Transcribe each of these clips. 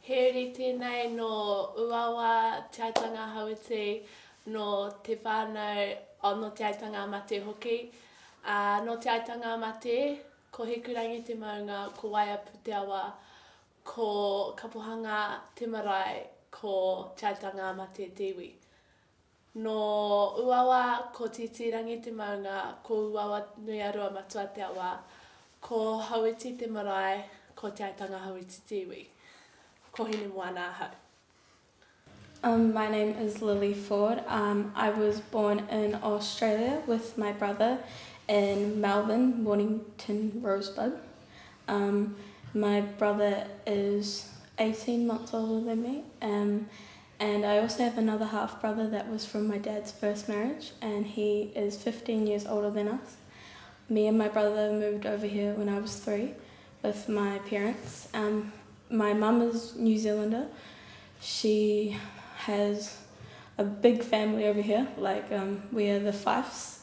He rite nei no uawa teaitanga hauti no te whānau o no teaitanga mate hoki. No teaitanga mate, ko hikurangi te maunga, ko waia puteawa, ko kapuhanga te marae, ko teaitanga mate tiwi. No uawa, ko titirangi te maunga, ko uawa nui arua matua te awa, ko hauiti te marae, ko teaitanga hauiti tiwi. Ko hine moana hau. My name is Lily Ford. I was born in Australia with my brother in Melbourne, Mornington, Rosebud. My brother is 18 months older than me, and I also have another half brother that was from my dad's first marriage, and he is 15 years older than us. Me and my brother moved over here when I was 3 with my parents. My mum is New Zealander. She has a big family over here, like we are the Fifes,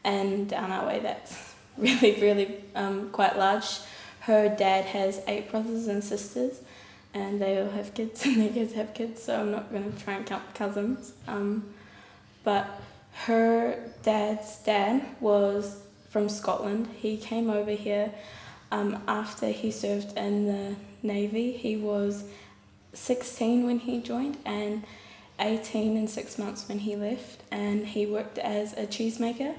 and down our way that's really quite large. Her dad has 8 brothers and sisters, and they all have kids and their kids have kids, so I'm not going to try and count cousins. But her dad's dad was from Scotland. He came over here after he served in the Navy. He was 16 when he joined and 18 and 6 months when he left, and he worked as a cheesemaker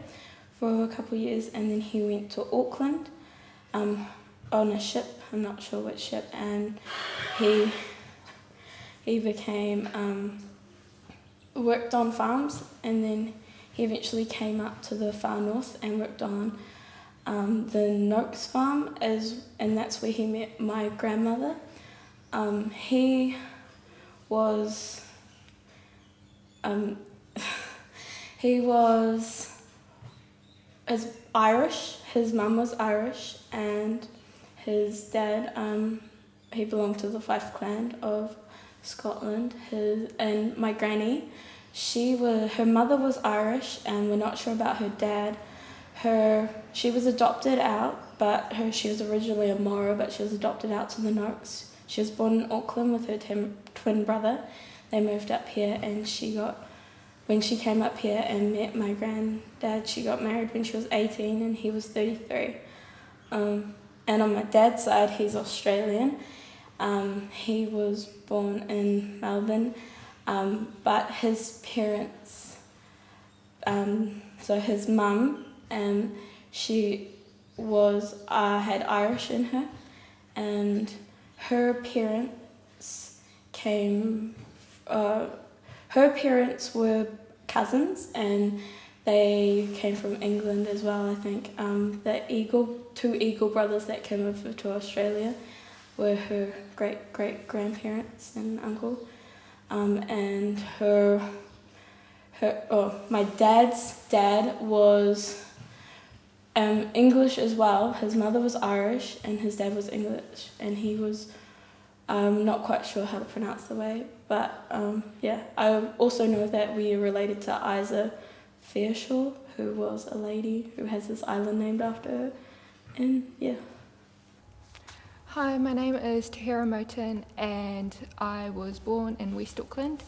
for a couple of years, and then he went to Auckland on a ship, I'm not sure which ship, and he became worked on farms, and then he eventually came up to the far north and worked on the Noakes farm, and that's where he met my grandmother. He was Irish. His mum was Irish, and his dad he belonged to the Fife clan of Scotland. And my granny, her mother was Irish, and we're not sure about her dad. She was adopted out, but she was originally a Maora, but she was adopted out to the Noakes. She was born in Auckland with her twin brother. They moved up here, and when she came up here and met my granddad, she got married when she was 18 and he was 33. And on my dad's side, he's Australian. He was born in Melbourne, but his parents, so his mum, she had Irish in her, and her parents were cousins, and they came from England as well, I think. The two Eagle brothers that came over to Australia were her great-great-grandparents and uncle. And my dad's dad was English as well. His mother was Irish and his dad was English, and he was not quite sure how to pronounce the way, but I also know that we are related to Isa Fairshore, who was a lady who has this island named after her, and yeah. Hi, my name is Tahira Moten, and I was born in West Auckland.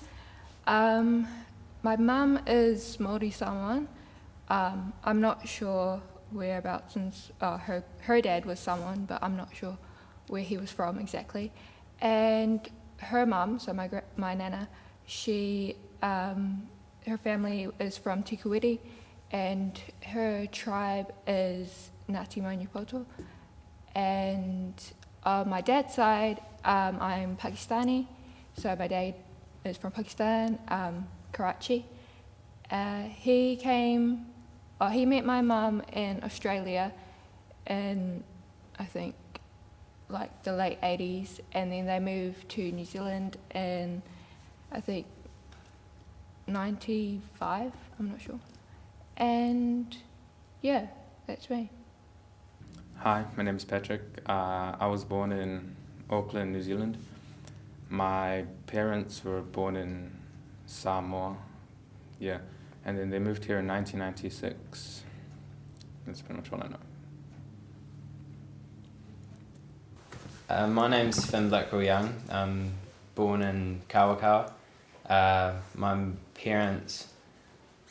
My mum is Māori Samoan. I'm not sure whereabouts, since her dad was Samoan, but I'm not sure where he was from exactly. And her mum, so my nana, her family is from Tikawiti, and her tribe is Ngāti Maunipoto. And on my dad's side, I'm Pakistani, so my dad is from Pakistan, Karachi. He met my mum in Australia in, I think, like the late 80s, and then they moved to New Zealand in, I think, 95, I'm not sure. And yeah, that's me. Hi, my name is Patrick. I was born in Auckland, New Zealand. My parents were born in Samoa, and then they moved here in 1996. That's pretty much all I know. My name's Finn Blackwell-Young. I'm born in Kawakawa. My parents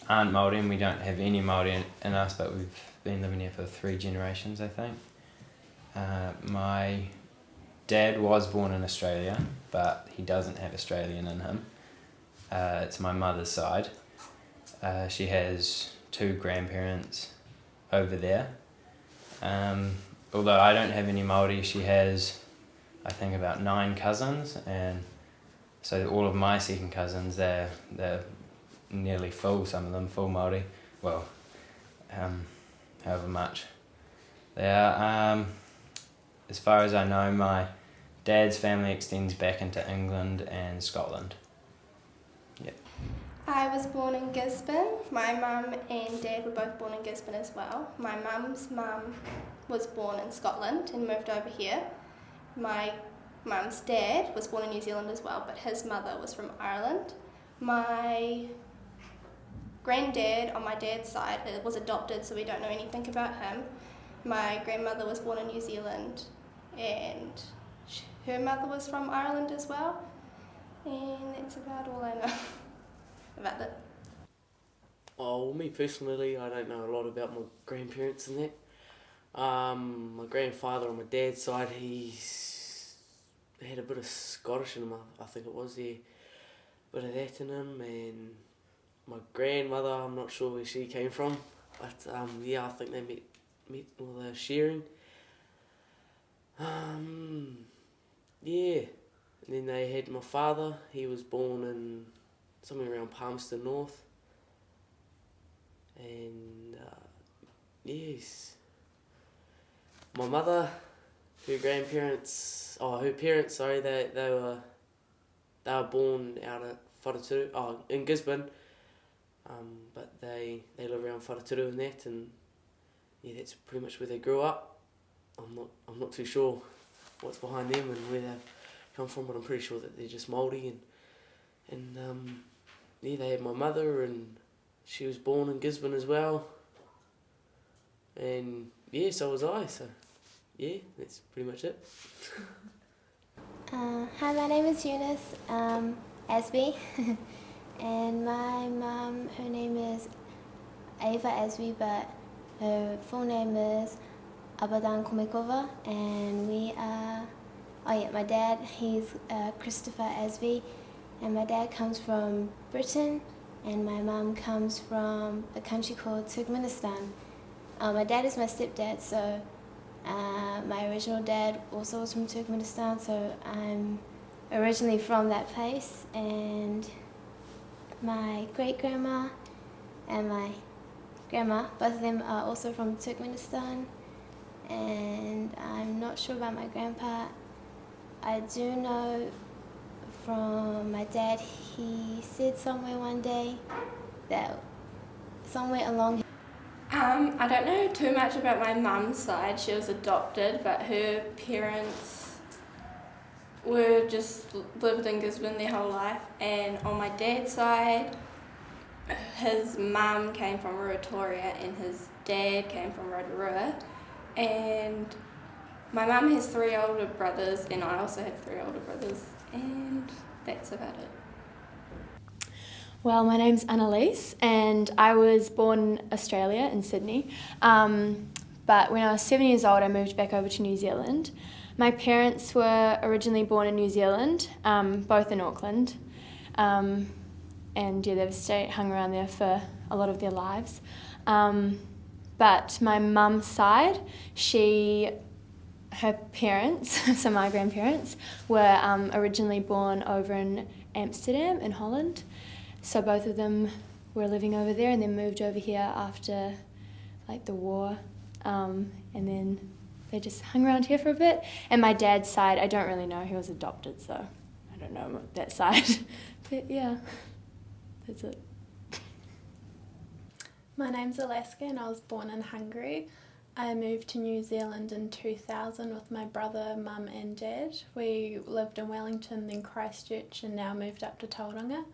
aren't Māori and we don't have any Māori in us, but we've been living here for 3 generations, I think. My dad was born in Australia, but he doesn't have Australian in him. It's my mother's side. She has 2 grandparents over there. Although I don't have any Māori, she has, I think, about 9 cousins, and so all of my second cousins, they're nearly full, some of them full Māori. Well, however much they are. As far as I know, my dad's family extends back into England and Scotland. Yeah. I was born in Gisborne. My mum and dad were both born in Gisborne as well. My mum's mum was born in Scotland and moved over here. My mum's dad was born in New Zealand as well, but his mother was from Ireland. My granddad on my dad's side was adopted, so we don't know anything about him. My grandmother was born in New Zealand and her mother was from Ireland as well. And that's about all I know about that. Oh, well, me personally, I don't know a lot about my grandparents and that. My grandfather on my dad's side, he had a bit of Scottish in him, I think it was, yeah. A bit of that in him, and my grandmother, I'm not sure where she came from, but yeah, I think they met while they were sharing. Yeah, and then they had my father, he was born in somewhere around Palmerston North, and yes, my mother, her parents, they were born out at Wharaturu, in Gisborne, but they live around Wharaturu and that, and yeah, that's pretty much where they grew up. I'm not too sure what's behind them and where they've come from, but I'm pretty sure that they're just Māori, and yeah, they had my mother, and she was born in Gisborne as well, and yeah, so was I, so yeah, that's pretty much it. Hi, my name is Eunice Asby, and my mum, her name is Ava Asby, but her full name is Abadan Komikova, and we are, my dad, he's Christopher Asby, and my dad comes from Britain, and my mum comes from a country called Turkmenistan. My dad is my stepdad, so my original dad also was from Turkmenistan, so I'm originally from that place, and my great-grandma and my grandma, both of them are also from Turkmenistan, and I'm not sure about my grandpa. I do know from my dad, he said somewhere one day that somewhere along... I don't know too much about my mum's side. She was adopted, but her parents were just lived in Gisborne their whole life, and on my dad's side, his mum came from Rotorua and his dad came from Rotorua, and my mum has 3 older brothers and I also have 3 older brothers, and that's about it. Well, my name's Annalise and I was born in Australia in Sydney, but when I was 7 years old I moved back over to New Zealand. My parents were originally born in New Zealand, both in Auckland, and yeah, they've hung around there for a lot of their lives. But my mum's side, her parents, so my grandparents, were originally born over in Amsterdam in Holland. So both of them were living over there and then moved over here after like the war, and then they just hung around here for a bit. And my dad's side, I don't really know, he was adopted, so I don't know that side. But yeah, that's it. My name's Alaska and I was born in Hungary. I moved to New Zealand in 2000 with my brother, mum and dad. We lived in Wellington, then Christchurch, and now moved up to Tauranga.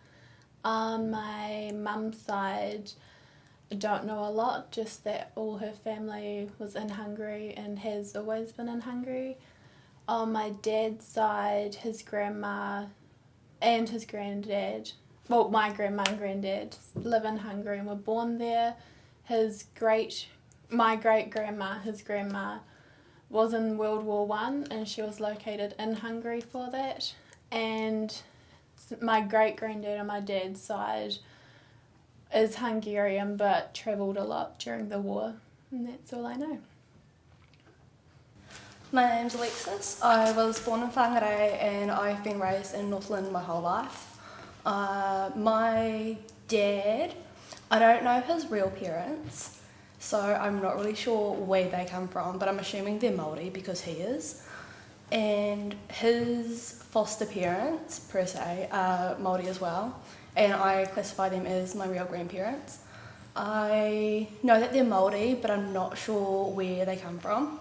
On my mum's side, I don't know a lot, just that all her family was in Hungary and has always been in Hungary. On my dad's side, his grandma and his granddad, well, my grandma and granddad live in Hungary and were born there. My great-grandma, his grandma, was in World War One, and she was located in Hungary for that. And my great-granddad on my dad's side is Hungarian but travelled a lot during the war, and that's all I know. My name's Alexis. I was born in Whangarei and I've been raised in Northland my whole life. My dad, I don't know his real parents, so I'm not really sure where they come from, but I'm assuming they're Māori because he is. And his foster parents, per se, are Māori as well, and I classify them as my real grandparents. I know that they're Māori, but I'm not sure where they come from.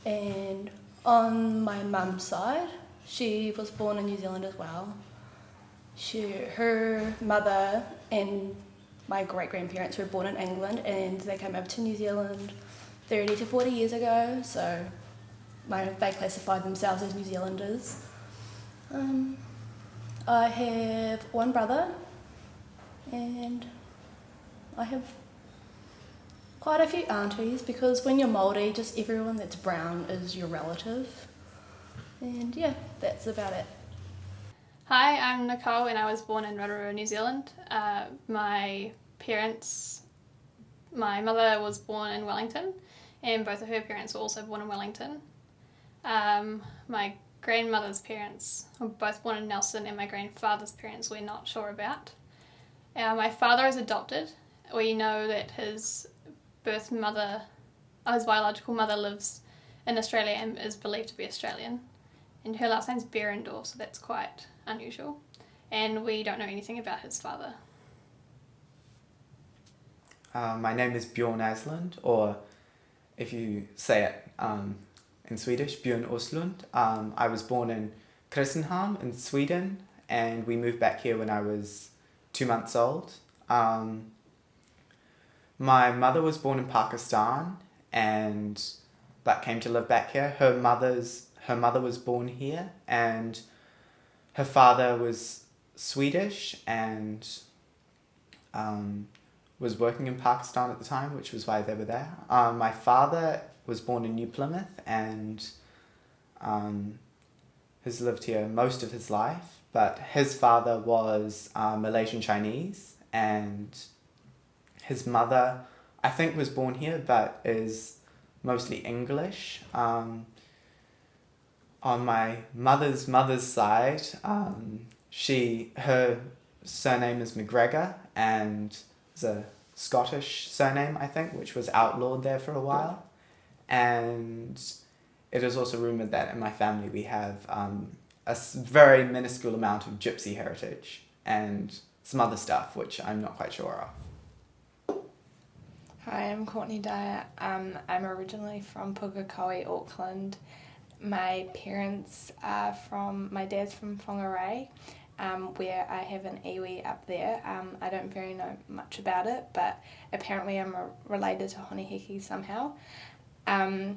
And on my mum's side, she was born in New Zealand as well. Her mother and my great-grandparents were born in England and they came over to New Zealand 30 to 40 years ago, so they classified themselves as New Zealanders. I have one brother and I have quite a few aunties, because when you're Māori, just everyone that's brown is your relative. And yeah, that's about it. Hi, I'm Nicole and I was born in Rotorua, New Zealand. My mother was born in Wellington and both of her parents were also born in Wellington. My grandmother's parents were both born in Nelson and my grandfather's parents we're not sure about. My father is adopted. We know that his biological mother lives in Australia and is believed to be Australian. And her last name's Berendor, so that's quite unusual. And we don't know anything about his father. My name is Bjorn Asland, or if you say it in Swedish, Björn Oslund. I was born in Kristinehamn in Sweden, and we moved back here when I was 2 months old. My mother was born in Pakistan but came to live back here. Her mother was born here and her father was Swedish and was working in Pakistan at the time, which was why they were there. My father was born in New Plymouth and has lived here most of his life, but his father was Malaysian Chinese and his mother, I think, was born here, but is mostly English. On my mother's side, her surname is McGregor, and is a Scottish surname, I think, which was outlawed there for a while. And it is also rumoured that in my family we have a very minuscule amount of gypsy heritage and some other stuff, which I'm not quite sure of. Hi, I'm Courtney Dyer. I'm originally from Pukekohe, Auckland. My parents are my dad's from Whangarei, where I have an iwi up there. I don't very know much about it, but apparently I'm related to Honihiki somehow. My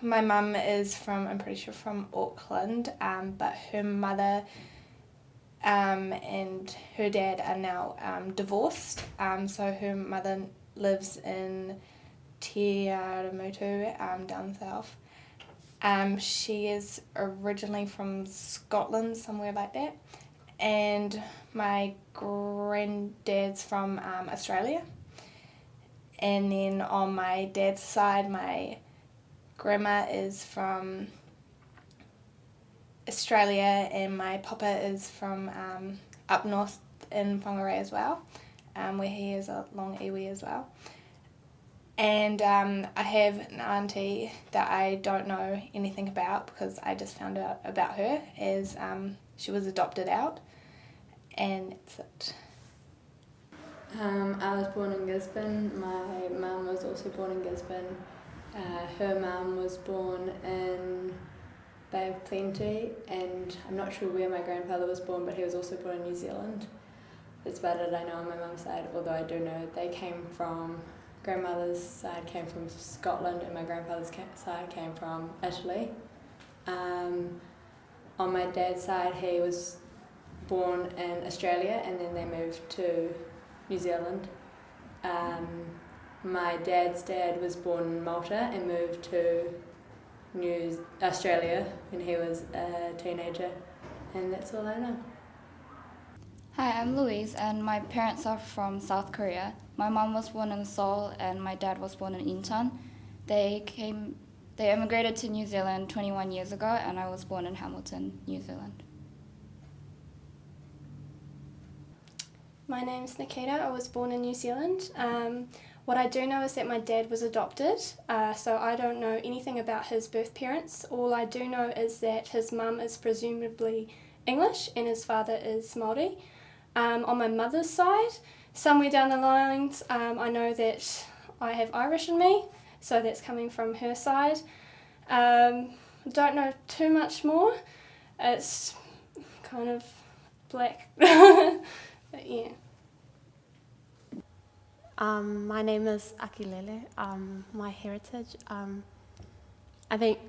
mum is I'm pretty sure from Auckland, but her mother and her dad are now divorced, so her mother lives in Aotearoa, down south. She is originally from Scotland, somewhere like that, and my granddad's from Australia. And then on my dad's side, my grandma is from Australia and my papa is from up north in Whangarei as well, where he has a long iwi as well. And I have an auntie that I don't know anything about because I just found out about her as she was adopted out, and that's it. I was born in Gisborne. My mum was also born in Gisborne. Her mum was born in Bay of Plenty, and I'm not sure where my grandfather was born, but he was also born in New Zealand. That's about it I know on my mum's side, although I do know they came from, grandmother's side came from Scotland and my grandfather's side came from Italy. On my dad's side, he was born in Australia and then they moved to New Zealand. My dad's dad was born in Malta and moved to Australia when he was a teenager, and that's all I know. Hi, I'm Louise and my parents are from South Korea. My mom was born in Seoul and my dad was born in Incheon. They immigrated to New Zealand 21 years ago and I was born in Hamilton, New Zealand. My name's Nikita. I was born in New Zealand. What I do know is that my dad was adopted, so I don't know anything about his birth parents. All I do know is that his mum is presumably English and his father is Māori. On my mother's side, somewhere down the lines, I know that I have Irish in me, so that's coming from her side. Don't know too much more. It's kind of black, but yeah. My name is Akilele. My heritage, I think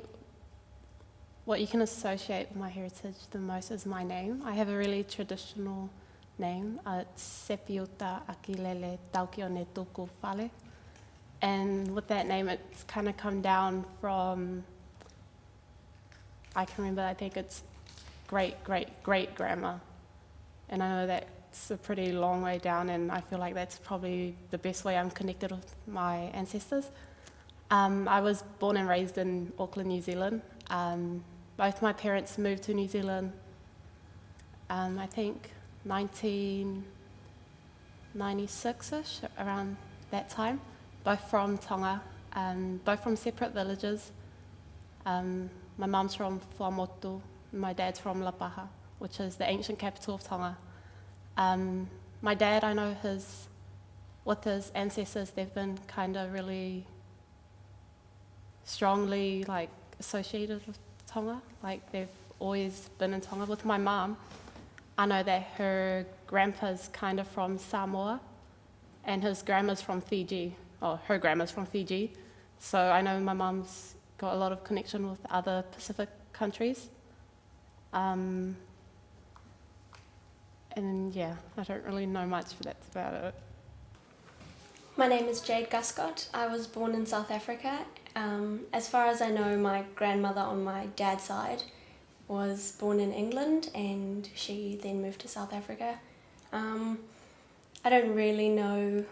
what you can associate with my heritage the most is my name. I have a really traditional name. It's Sepiuta Akilele Taukione Tuku Whale. And with that name, it's kind of come down from, I can remember, I think it's great-great-great-grandma. And I know that's a pretty long way down, and I feel like that's probably the best way I'm connected with my ancestors. I was born and raised in Auckland, New Zealand. Both my parents moved to New Zealand, I think 1996-ish, around that time. Both from Tonga, both from separate villages. My mum's from Fuamotu, my dad's from Lapaha, which is the ancient capital of Tonga. My dad, I know with his ancestors, they've been kind of really strongly associated with Tonga. They've always been in Tonga. With my mum, I know that her grandpa's kind of from Samoa and his grandma's from Fiji. Her grandma's from Fiji. So I know my mum's got a lot of connection with other Pacific countries. And yeah, I don't really know much, but that's about it. My name is Jade Guscott. I was born in South Africa. As far as I know, my grandmother on my dad's side was born in England and she then moved to South Africa. I don't really know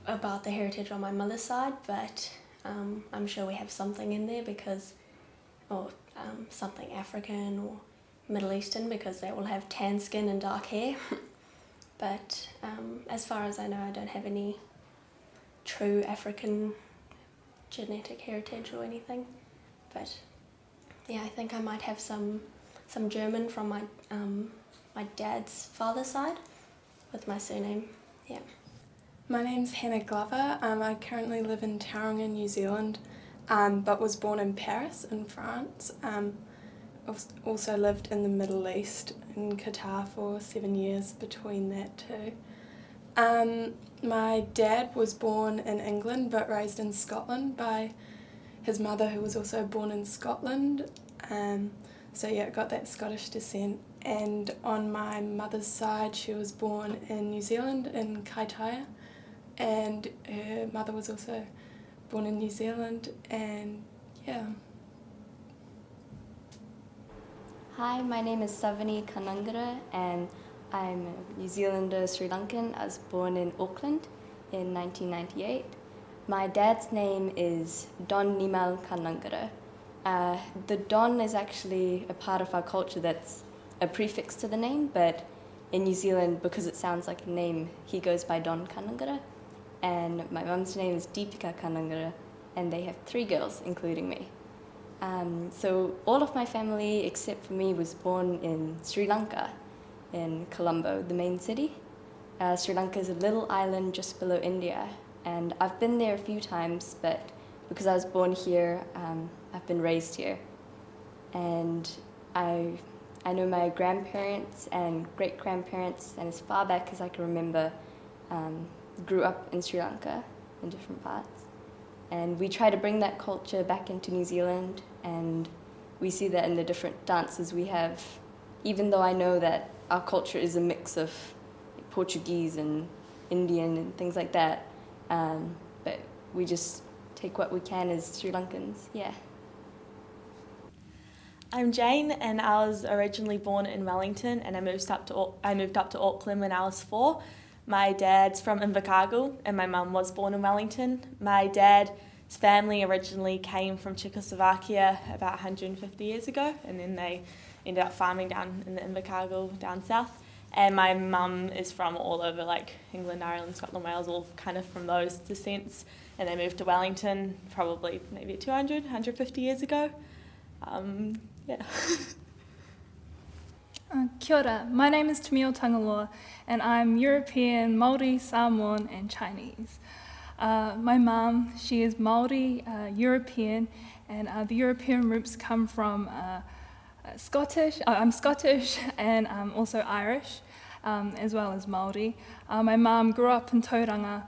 about the heritage on my mother's side, but I'm sure we have something in there something African or Middle Eastern, because they all have tan skin and dark hair. But as far as I know, I don't have any true African genetic heritage or anything. But yeah, I think I might have some German from my dad's father's side with my surname. Yeah. My name's Hannah Glover. I currently live in Tauranga, New Zealand, but was born in Paris in France. Also lived in the Middle East, in Qatar for 7 years between that too. My dad was born in England but raised in Scotland by his mother, who was also born in Scotland. So yeah, got that Scottish descent. And on my mother's side, she was born in New Zealand, in Kaitaia, and her mother was also born in New Zealand, and yeah. Hi, my name is Savani Kanangara and I'm a New Zealander Sri Lankan. I was born in Auckland in 1998. My dad's name is Don Nimal Kanangara. The Don is actually a part of our culture that's a prefix to the name, but in New Zealand, because it sounds like a name, he goes by Don Kanangara. And my mum's name is Deepika Kanangara, and they have 3 girls, including me. So all of my family, except for me, was born in Sri Lanka, in Colombo, the main city. Sri Lanka is a little island just below India, and I've been there a few times, but because I was born here, I've been raised here. And I know my grandparents and great-grandparents, and as far back as I can remember, grew up in Sri Lanka in different parts. And we try to bring that culture back into New Zealand, and we see that in the different dances we have, even though I know that our culture is a mix of Portuguese and Indian and things like that, but we just take what we can as Sri Lankans, yeah. I'm Jane, and I was originally born in Wellington, and I moved up to Auckland when I was 4. My dad's from Invercargill, and my mum was born in Wellington. My dad's family originally came from Czechoslovakia about 150 years ago, and then they ended up farming down in the Invercargill down south. And my mum is from all over, like England, Ireland, Scotland, Wales, all kind of from those descents. And they moved to Wellington probably maybe 200, 150 years ago. Yeah. Kia ora. My name is Tamil Tangaloa, and I'm European, Māori, Samoan, and Chinese. My mum, she is Māori, European, and the European roots come from Scottish. I'm Scottish and also Irish, as well as Māori. My mum grew up in Tauranga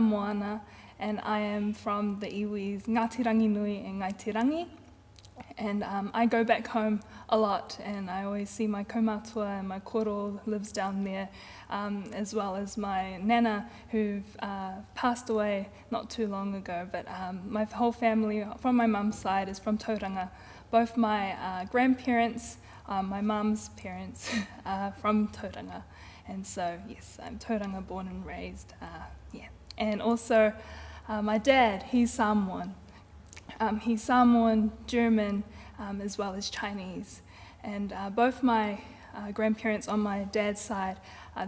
Moana, and I am from the iwis Ngāti Ranginui and Ngaitirangi. And I go back home a lot, and I always see my kaumatua, and my koro lives down there, as well as my nana, who passed away not too long ago. But my whole family from my mum's side is from Tauranga. Both my grandparents, my mum's parents, are from Tauranga. And so, yes, I'm Tauranga born and raised, yeah. And also, my dad, he's Samoan. He's Samoan, German, as well as Chinese. And both my grandparents on my dad's side,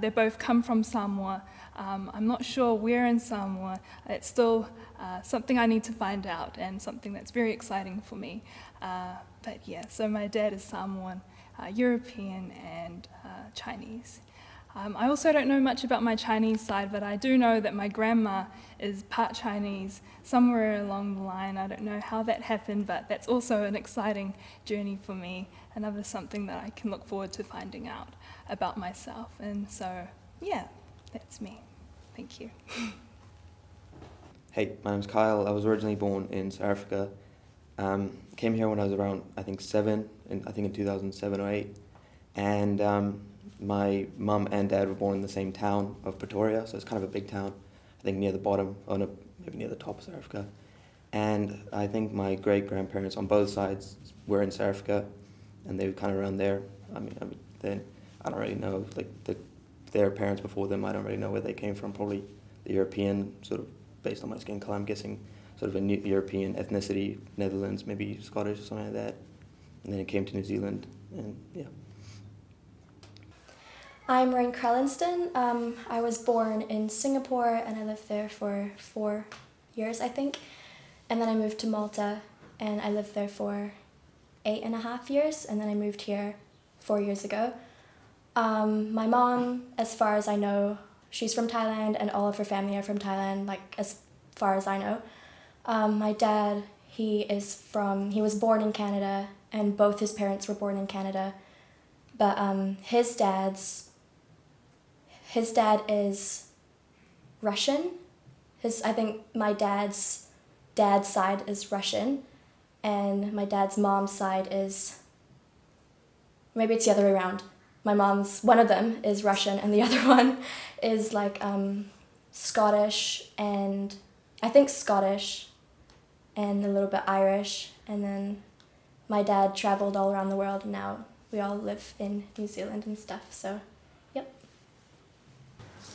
they both come from Samoa. I'm not sure where in Samoa. It's still something I need to find out, and something that's very exciting for me. But yeah, so my dad is Samoan, European, and Chinese. I also don't know much about my Chinese side, but I do know that my grandma is part Chinese somewhere along the line. I don't know how that happened, but that's also an exciting journey for me, another something that I can look forward to finding out about myself. And so, yeah, that's me. Thank you. Hey, my name's Kyle. I was originally born in South Africa. Came here when I was around, I think, 7, in 2007 or 8. And my mum and dad were born in the same town of Pretoria, so it's kind of a big town, I think near the bottom, or no, maybe near the top of South Africa. And I think my great-grandparents on both sides were in South Africa, and they were kind of around there. Then I don't really know, like their parents before them, I don't really know where they came from, probably the European, sort of based on my skin colour, I'm guessing sort of a new European ethnicity, Netherlands, maybe Scottish or something like that. And then it came to New Zealand, and yeah. I'm Rain Krellinston. I was born in Singapore, and I lived there for 4 years, I think. And then I moved to Malta, and I lived there for 8.5 years, and then I moved here 4 years ago. My mom, as far as I know, she's from Thailand, and all of her family are from Thailand, like as far as I know. My dad, he was born in Canada, and both his parents were born in Canada. But his dad is Russian. I think my dad's side is Russian, and my dad's mom's side is, maybe it's the other way around. One of them is Russian, and the other one is like Scottish, and I think Scottish, and a little bit Irish. And then my dad traveled all around the world, and now we all live in New Zealand and stuff, so yep.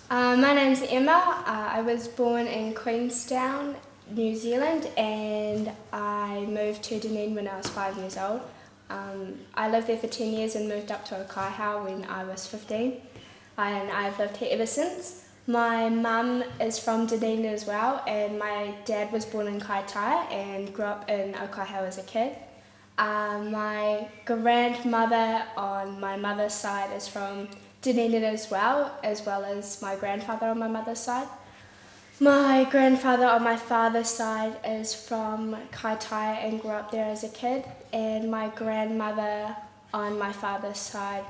My name's Emma. I was born in Queenstown, New Zealand, and I moved to Dunedin when I was 5 years old. I lived there for 10 years and moved up to Okaihau when I was 15, and I've lived here ever since. My mum is from Dunedin as well, and my dad was born in Kaitaia and grew up in Okaihau as a kid. My grandmother on my mother's side is from Dunedin as well as my grandfather on my mother's side. My grandfather on my father's side is from Kaitaia and grew up there as a kid, and my grandmother on my father's side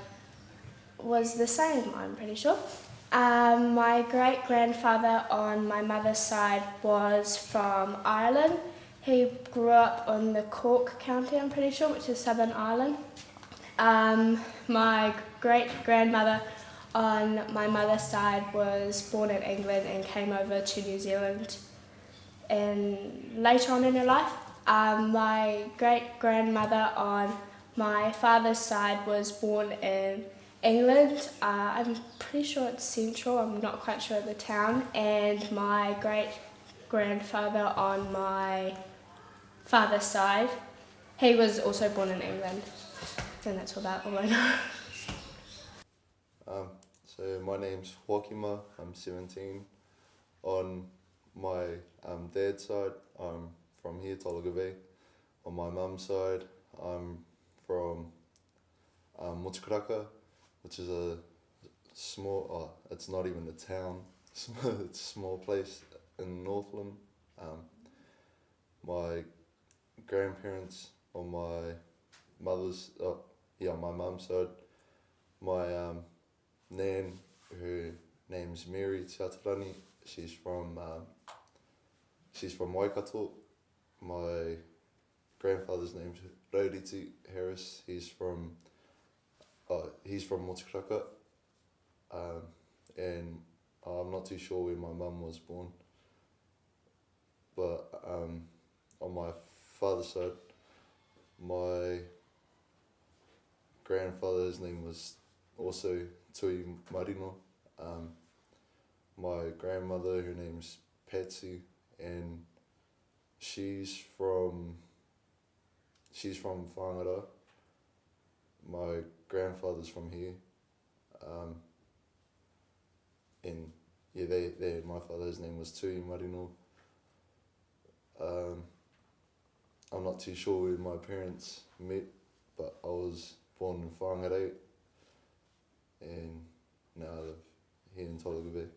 was the same, I'm pretty sure. My great-grandfather on my mother's side was from Ireland, He grew up on the Cork County, I'm pretty sure, which is Southern Ireland. My great-grandmother on my mother's side was born in England and came over to New Zealand later on in her life. My great-grandmother on my father's side was born in England. I'm pretty sure it's Central, I'm not quite sure of the town. And my great-grandfather on my father's side, he was also born in England. And that's about all I know. So my name's Joaquima, I'm 17. On my dad's side, I'm from here, Tolaga Bay. On my mum's side, I'm from Motukaraka, which is a small, it's not even a town, it's a small place in Northland. My grandparents on my mother's, my mum's side, my nan, her name's Mary Tiatarani, she's from Waikato. My grandfather's name's Rauriti Harris, he's from Motukaraka, and I'm not too sure where my mum was born, but on my father's side, my grandfather's name was also Tui Marino. My grandmother, her name's Patsy, and she's from Whangaroa. My grandfather's from here. And my father's name was Tui Marino. I'm not too sure where my parents met, but I was born in Whangarei, and now I live here in Tolaga Bay.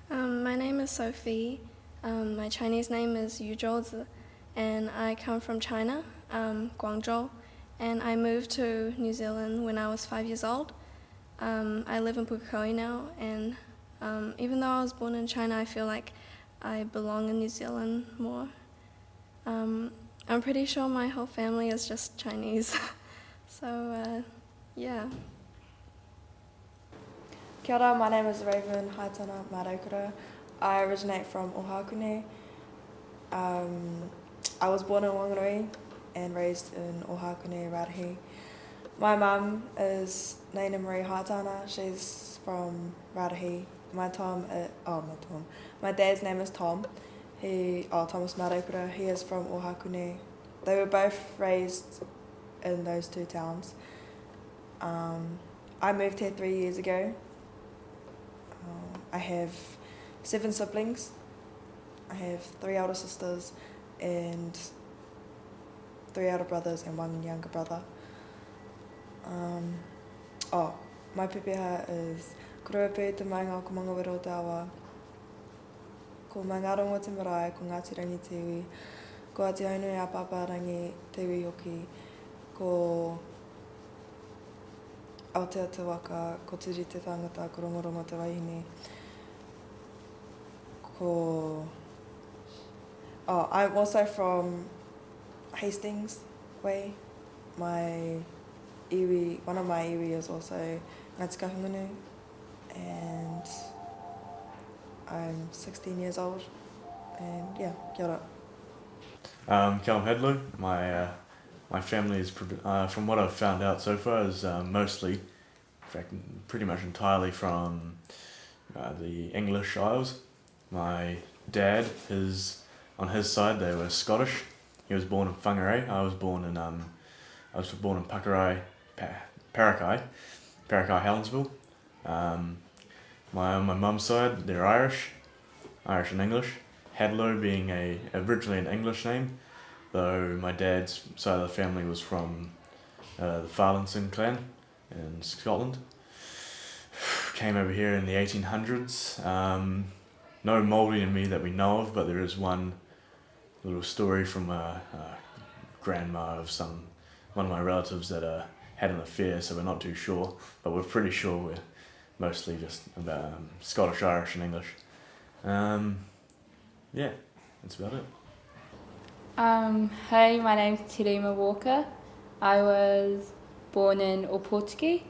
My name is Sophie. My Chinese name is Yu Zhouzi, and I come from China, Guangzhou, and I moved to New Zealand when I was 5 years old. I live in Pukekohe now, and even though I was born in China, I feel like I belong in New Zealand more. I'm pretty sure my whole family is just Chinese, so yeah. Kia ora, my name is Raven Haitana Maraukura. I originate from Ohakune. I was born in Whangarei and raised in Ohakune, Raetihi. My mum is Naina Marie Haitana. She's from Raetihi. My dad's name is Tom. Thomas Maraukura. He is from Ohakune. They were both raised in those two towns. I moved here 3 years ago. I have 7 siblings. I have 3 older sisters and 3 older brothers and 1 younger brother. My pepeha is Kuruape te maenga o ko mangawero o te awa. Ko mangarongo te marae, ko Ngāti Rangi te iwi. Ko ati haunui a papa rangi te iwi hoki. Ko Aotearoa, ko tiri te tangata, ko rongorongo te wahine. I'm also from Hastings Way. One of my iwi is also Ngāti Kahungunu, and I'm 16 years old, and yeah, kia ora. Callum Hedlow. My family is, from what I've found out so far, is mostly, in fact, pretty much entirely from the English Isles. My dad, on his side, they were Scottish. He was born in Whangarei. I was born in Parakai, Helensville. On my mum's side, they're Irish and English. Hedlow being originally an English name, though my dad's side of the family was from the Farlinson clan in Scotland. Came over here in the 1800s. No Māori in me that we know of, but there is one little story from a grandma of one of my relatives that had an affair, so we're not too sure, but we're pretty sure we're mostly just about Scottish, Irish and English. yeah, that's about it. Hey, my name's Terima Walker. I was born in Opotiki.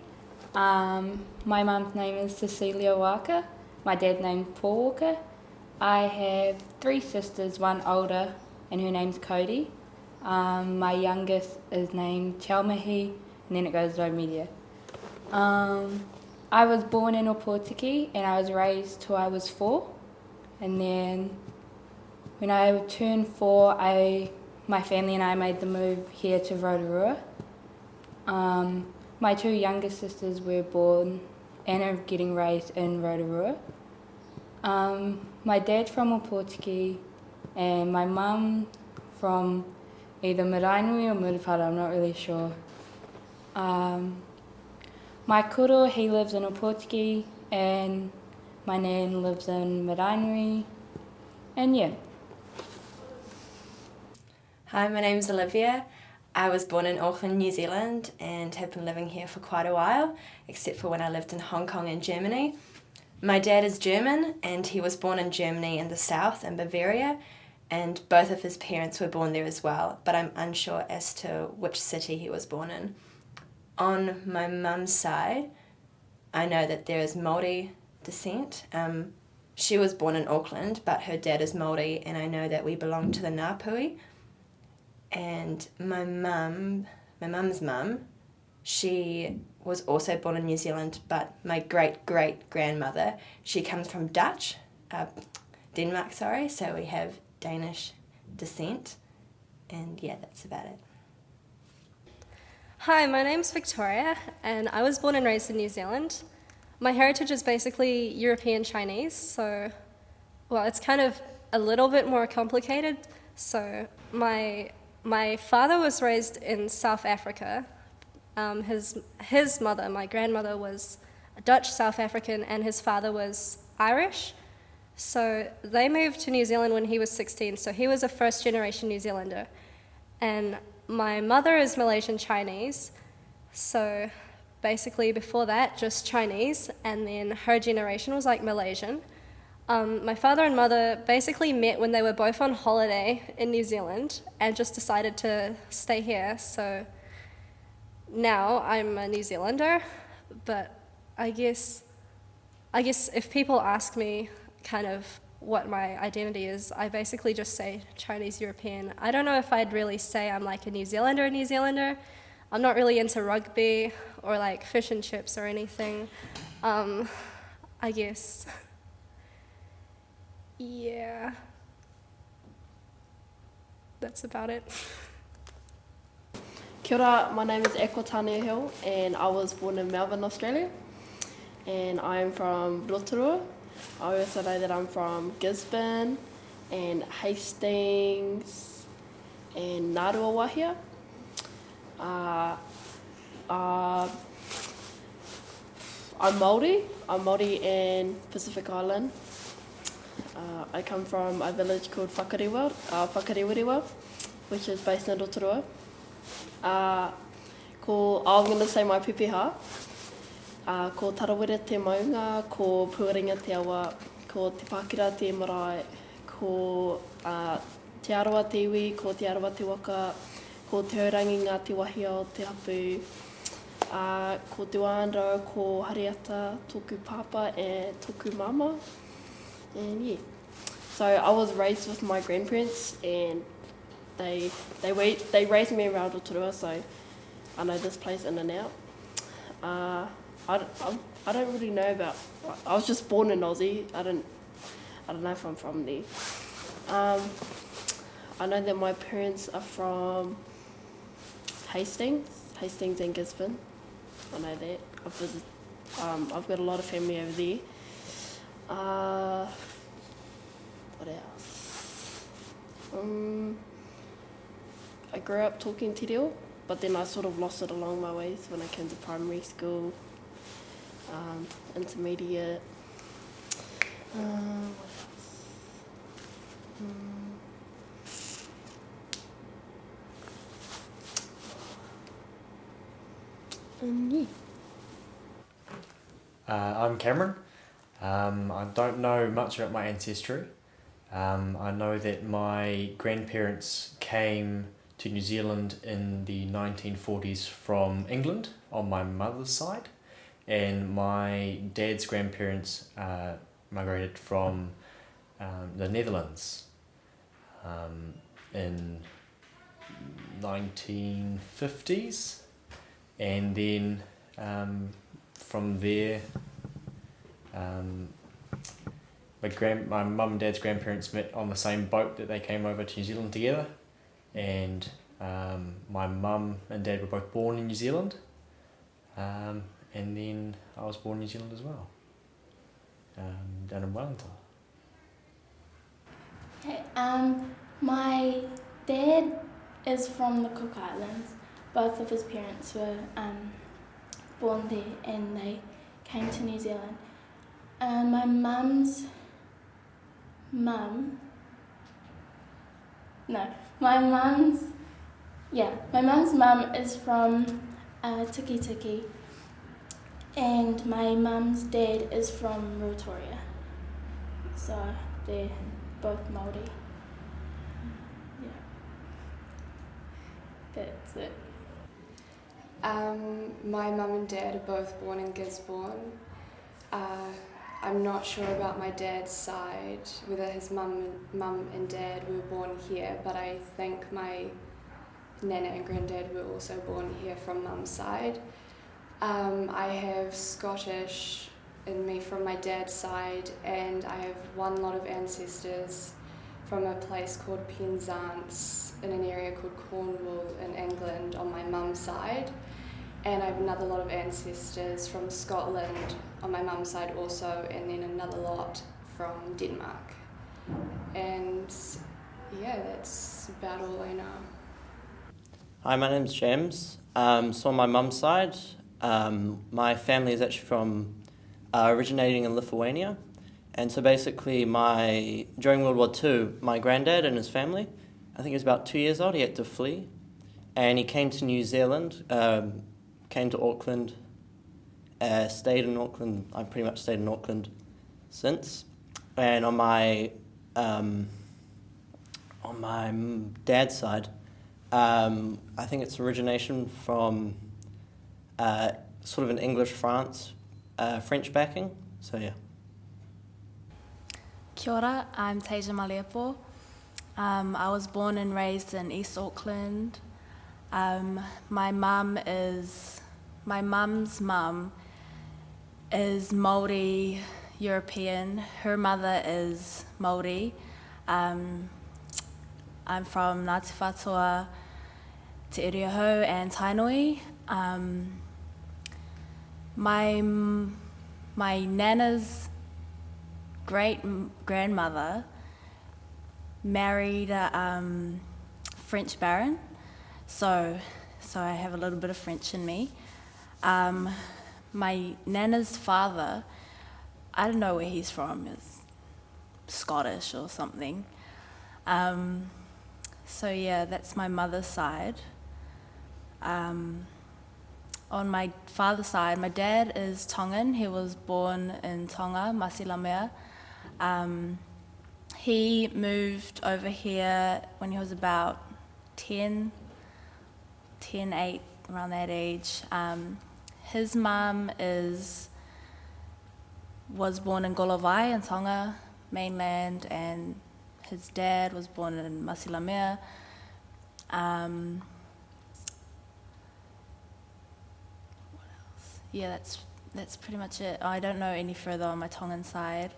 My mum's name is Cecilia Walker. My dad's name's Paul Walker. I have 3 sisters, one older, and her name's Cody. My youngest is named Chalmahi, and then it goes to media. I was born in Opotiki, and I was raised till I was 4. And then when I turned 4, my family and I made the move here to Rotorua. My 2 younger sisters were born and are getting raised in Rotorua. My dad's from Opotiki and my mum from either Marainui or Murupara, I'm not really sure. My koro, he lives in Opotiki and my nan lives in Marainui, and yeah. Hi, my name's Olivia. I was born in Auckland, New Zealand and have been living here for quite a while, except for when I lived in Hong Kong and Germany. My dad is German and he was born in Germany in the south in Bavaria, and both of his parents were born there as well, but I'm unsure as to which city he was born in. On my mum's side, I know that there is Māori descent. She was born in Auckland, but her dad is Māori, and I know that we belong to the Ngāpuhi. And my mum's mum, she was also born in New Zealand, but my great-great-grandmother, she comes from Denmark, so we have Danish descent, and yeah, that's about it. Hi, my name's Victoria, and I was born and raised in New Zealand. My heritage is basically European Chinese, so, well, it's kind of a little bit more complicated. So my father was raised in South Africa. His mother, my grandmother, was Dutch South African, and his father was Irish. So they moved to New Zealand when he was 16, so he was a first-generation New Zealander. And my mother is Malaysian Chinese, so basically before that, just Chinese, and then her generation was like Malaysian. My father and mother basically met when they were both on holiday in New Zealand and just decided to stay here. So now I'm a New Zealander, but I guess if people ask me kind of what my identity is, I basically just say Chinese European. I don't know if I'd really say I'm like a New Zealander. I'm not really into rugby or like fish and chips or anything. I guess. Yeah. That's about it. Kia ora, my name is Ekotania Hill and I was born in Melbourne, Australia. And I'm from Rotorua. I also know that I'm from Gisborne and Hastings and Ngārua Wahia. I'm Māori in Pacific Island. I come from a village called Whakariwiriwa, which is based in Rotorua. I'm going to say my pepeha. Ko tarawere te maunga, ko puaringa te awa, ko te Pākira te marae, ko te arawa te iwi, ko te arawa te waka, ko te haurangi ngā te wahi o te hapu, ko te wānaro, ko hariata, tōku papa and tōku mama. And yeah, so I was raised with my grandparents and they raised me around Rotorua, so I know this place in and out. I don't really know about. I was just born in Aussie. I don't know if I'm from there. I know that my parents are from Hastings and Gisborne. I know that. I've got a lot of family over there. What else? I grew up talking te reo, but then I sort of lost it along my ways when I came to primary school, intermediate. What else? Yeah. I'm Cameron. I don't know much about my ancestry. I know that my grandparents came to New Zealand in the 1940s from England on my mother's side, and my dad's grandparents migrated from the Netherlands in 1950s, and then from there my mum and dad's grandparents met on the same boat that they came over to New Zealand together, and my mum and dad were both born in New Zealand, and then I was born in New Zealand as well, down in Wellington. Okay, my dad is from the Cook Islands. Both of his parents were born there and they came to New Zealand. My mum's mum is from Tiki, and my mum's dad is from Rotorua, so they're both Māori. Yeah, that's it. My mum and dad are both born in Gisborne. I'm not sure about my dad's side, whether his mum and dad were born here, but I think my nana and granddad were also born here from mum's side. I have Scottish in me from my dad's side, and I have one lot of ancestors from a place called Penzance in an area called Cornwall in England on my mum's side. And I have another lot of ancestors from Scotland on my mum's side also, and then another lot from Denmark. And yeah, that's about all I know. Hi, my name's James. So on my mum's side, my family is actually from originating in Lithuania. And so basically during World War II, my granddad and his family, I think he was about 2 years old, he had to flee. And he came to New Zealand, came to Auckland, stayed in Auckland. I've pretty much stayed in Auckland since. And on my dad's side, I think it's origination from sort of an English France, French backing. So yeah. Kia ora, I'm Tasia Maliapo. I was born and raised in East Auckland. My mum's mum is Māori European. Her mother is Māori. I'm from Ngāti Whātua, Te Iriahau and Tainui. My nana's great-grandmother married a French baron, so I have a little bit of French in me. My nana's father, I don't know where he's from, is Scottish or something. So yeah, that's my mother's side. On my father's side, my dad is Tongan. He was born in Tonga, Masilamea. He moved over here when he was about 10, 8, around that age. His mum was born in Golowai in Tonga, mainland, and his dad was born in Masilamea. What else? Yeah, that's pretty much it. I don't know any further on my Tongan side.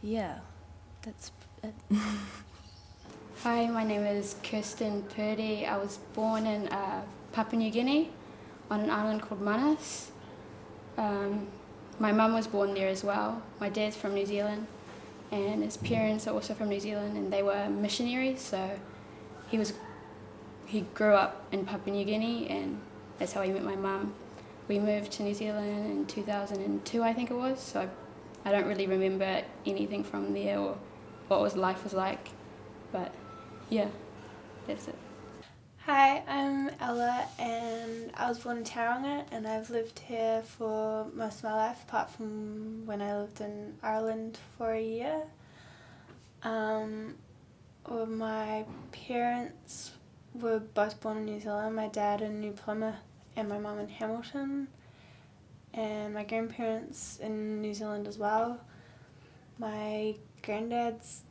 Yeah, that's it. Hi, my name is Kirsten Purdy. I was born in Papua New Guinea on an island called Manus. My mum was born there as well. My dad's from New Zealand and his parents are also from New Zealand, and they were missionaries, so he grew up in Papua New Guinea, and that's how he met my mum. We moved to New Zealand in 2002, I think it was, so I don't really remember anything from there or what life was like, but yeah, that's it. Hi, I'm Ella and I was born in Tauranga and I've lived here for most of my life apart from when I lived in Ireland for a year. Well, my parents were both born in New Zealand, my dad in New Plymouth and my mum in Hamilton, and my grandparents in New Zealand as well. My granddad's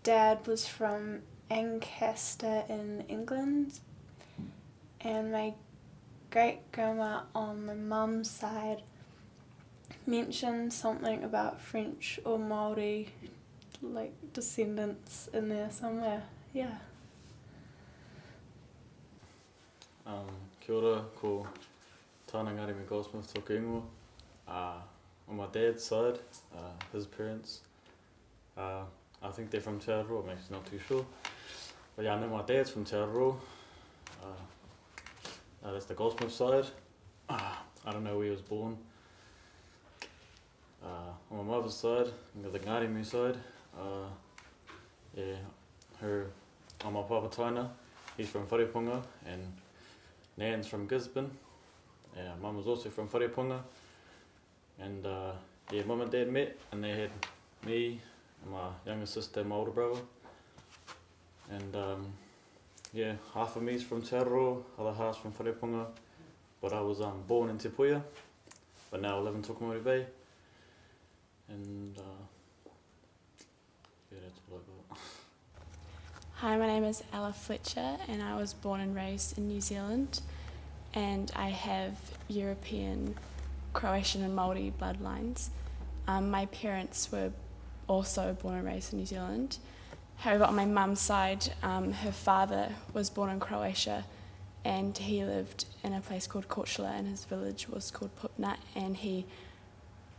dad was from Ancaster in England, and my great-grandma on my mum's side mentioned something about French or Māori, like descendants in there somewhere, yeah. Kia ora, ko tāna ngāre me Goldsmith tōku ingoa. On my dad's side, his parents, I think they're from Aotearoa, I'm actually not too sure. But yeah, I know my dad's from Aotearoa. That's the Goldsmith side. I don't know where he was born. On my mother's side, the Ngārimu side, on my papa Taina, he's from Wharepunga, and Nan's from Gisborne. Mum was also from Wharepunga, and Mum and Dad met, and they had me and my younger sister and my older brother. And half of me is from Aotearoa, other half's from Wharepunga, but I was born in Te Puia, but now I live in Otumoetai Bay. And that's what I got. Hi, my name is Ella Fletcher and I was born and raised in New Zealand, and I have European, Croatian and Māori bloodlines. My parents were also born and raised in New Zealand. However, on my mum's side, her father was born in Croatia and he lived in a place called Korčula and his village was called Pupna, and he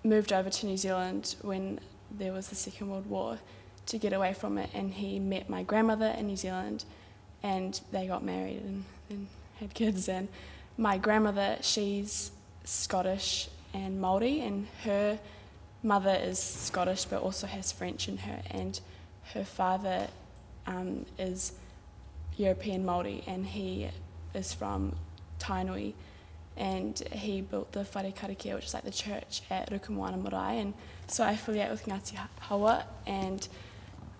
moved over to New Zealand when there was the Second World War to get away from it, and he met my grandmother in New Zealand and they got married and had kids. And my grandmother, she's Scottish and Māori, and her mother is Scottish but also has French in her, and her father is European Māori and he is from Tainui, and he built the Whare Karakia, which is like the church at Rukumoana Marae, and so I affiliate with Ngāti Hawa. And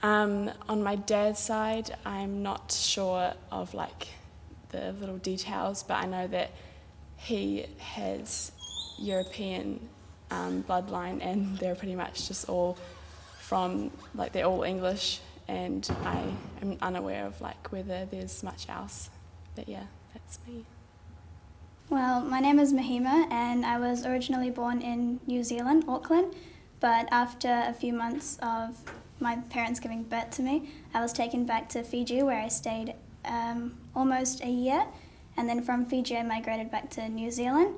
on my dad's side, I'm not sure of like the little details, but I know that he has European bloodline, and they're pretty much just all from, like, they're all English, and I am unaware of like whether there's much else, but yeah, that's me. Well, my name is Mahima and I was originally born in New Zealand, Auckland, but after a few months of my parents giving birth to me, I was taken back to Fiji where I stayed almost a year, and then from Fiji I migrated back to New Zealand.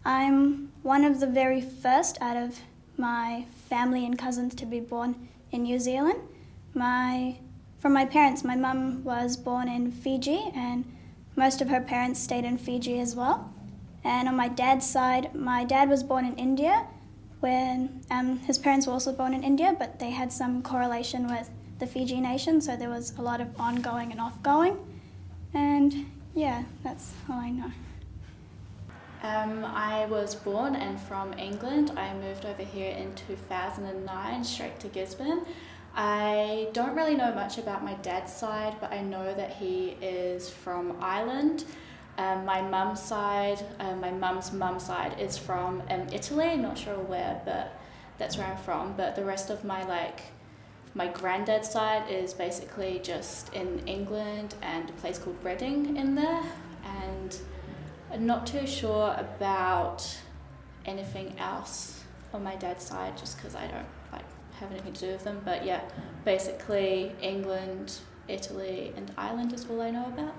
I'm one of the very first out of my family and cousins to be born in New Zealand. From my parents, my mum was born in Fiji and most of her parents stayed in Fiji as well. And on my dad's side, my dad was born in India, when his parents were also born in India, but they had some correlation with the Fiji nation, so there was a lot of ongoing and offgoing. And yeah, that's all I know. I was born and from England. I moved over here in 2009, straight to Gisborne. I don't really know much about my dad's side, but I know that he is from Ireland. My mum's side, my mum's mum's side is from Italy, not sure where, but that's where I'm from. But the rest of my granddad's side is basically just in England and a place called Reading in there. And I'm not too sure about anything else on my dad's side, just because I don't have anything to do with them. But yeah, basically England, Italy and Ireland is all I know about.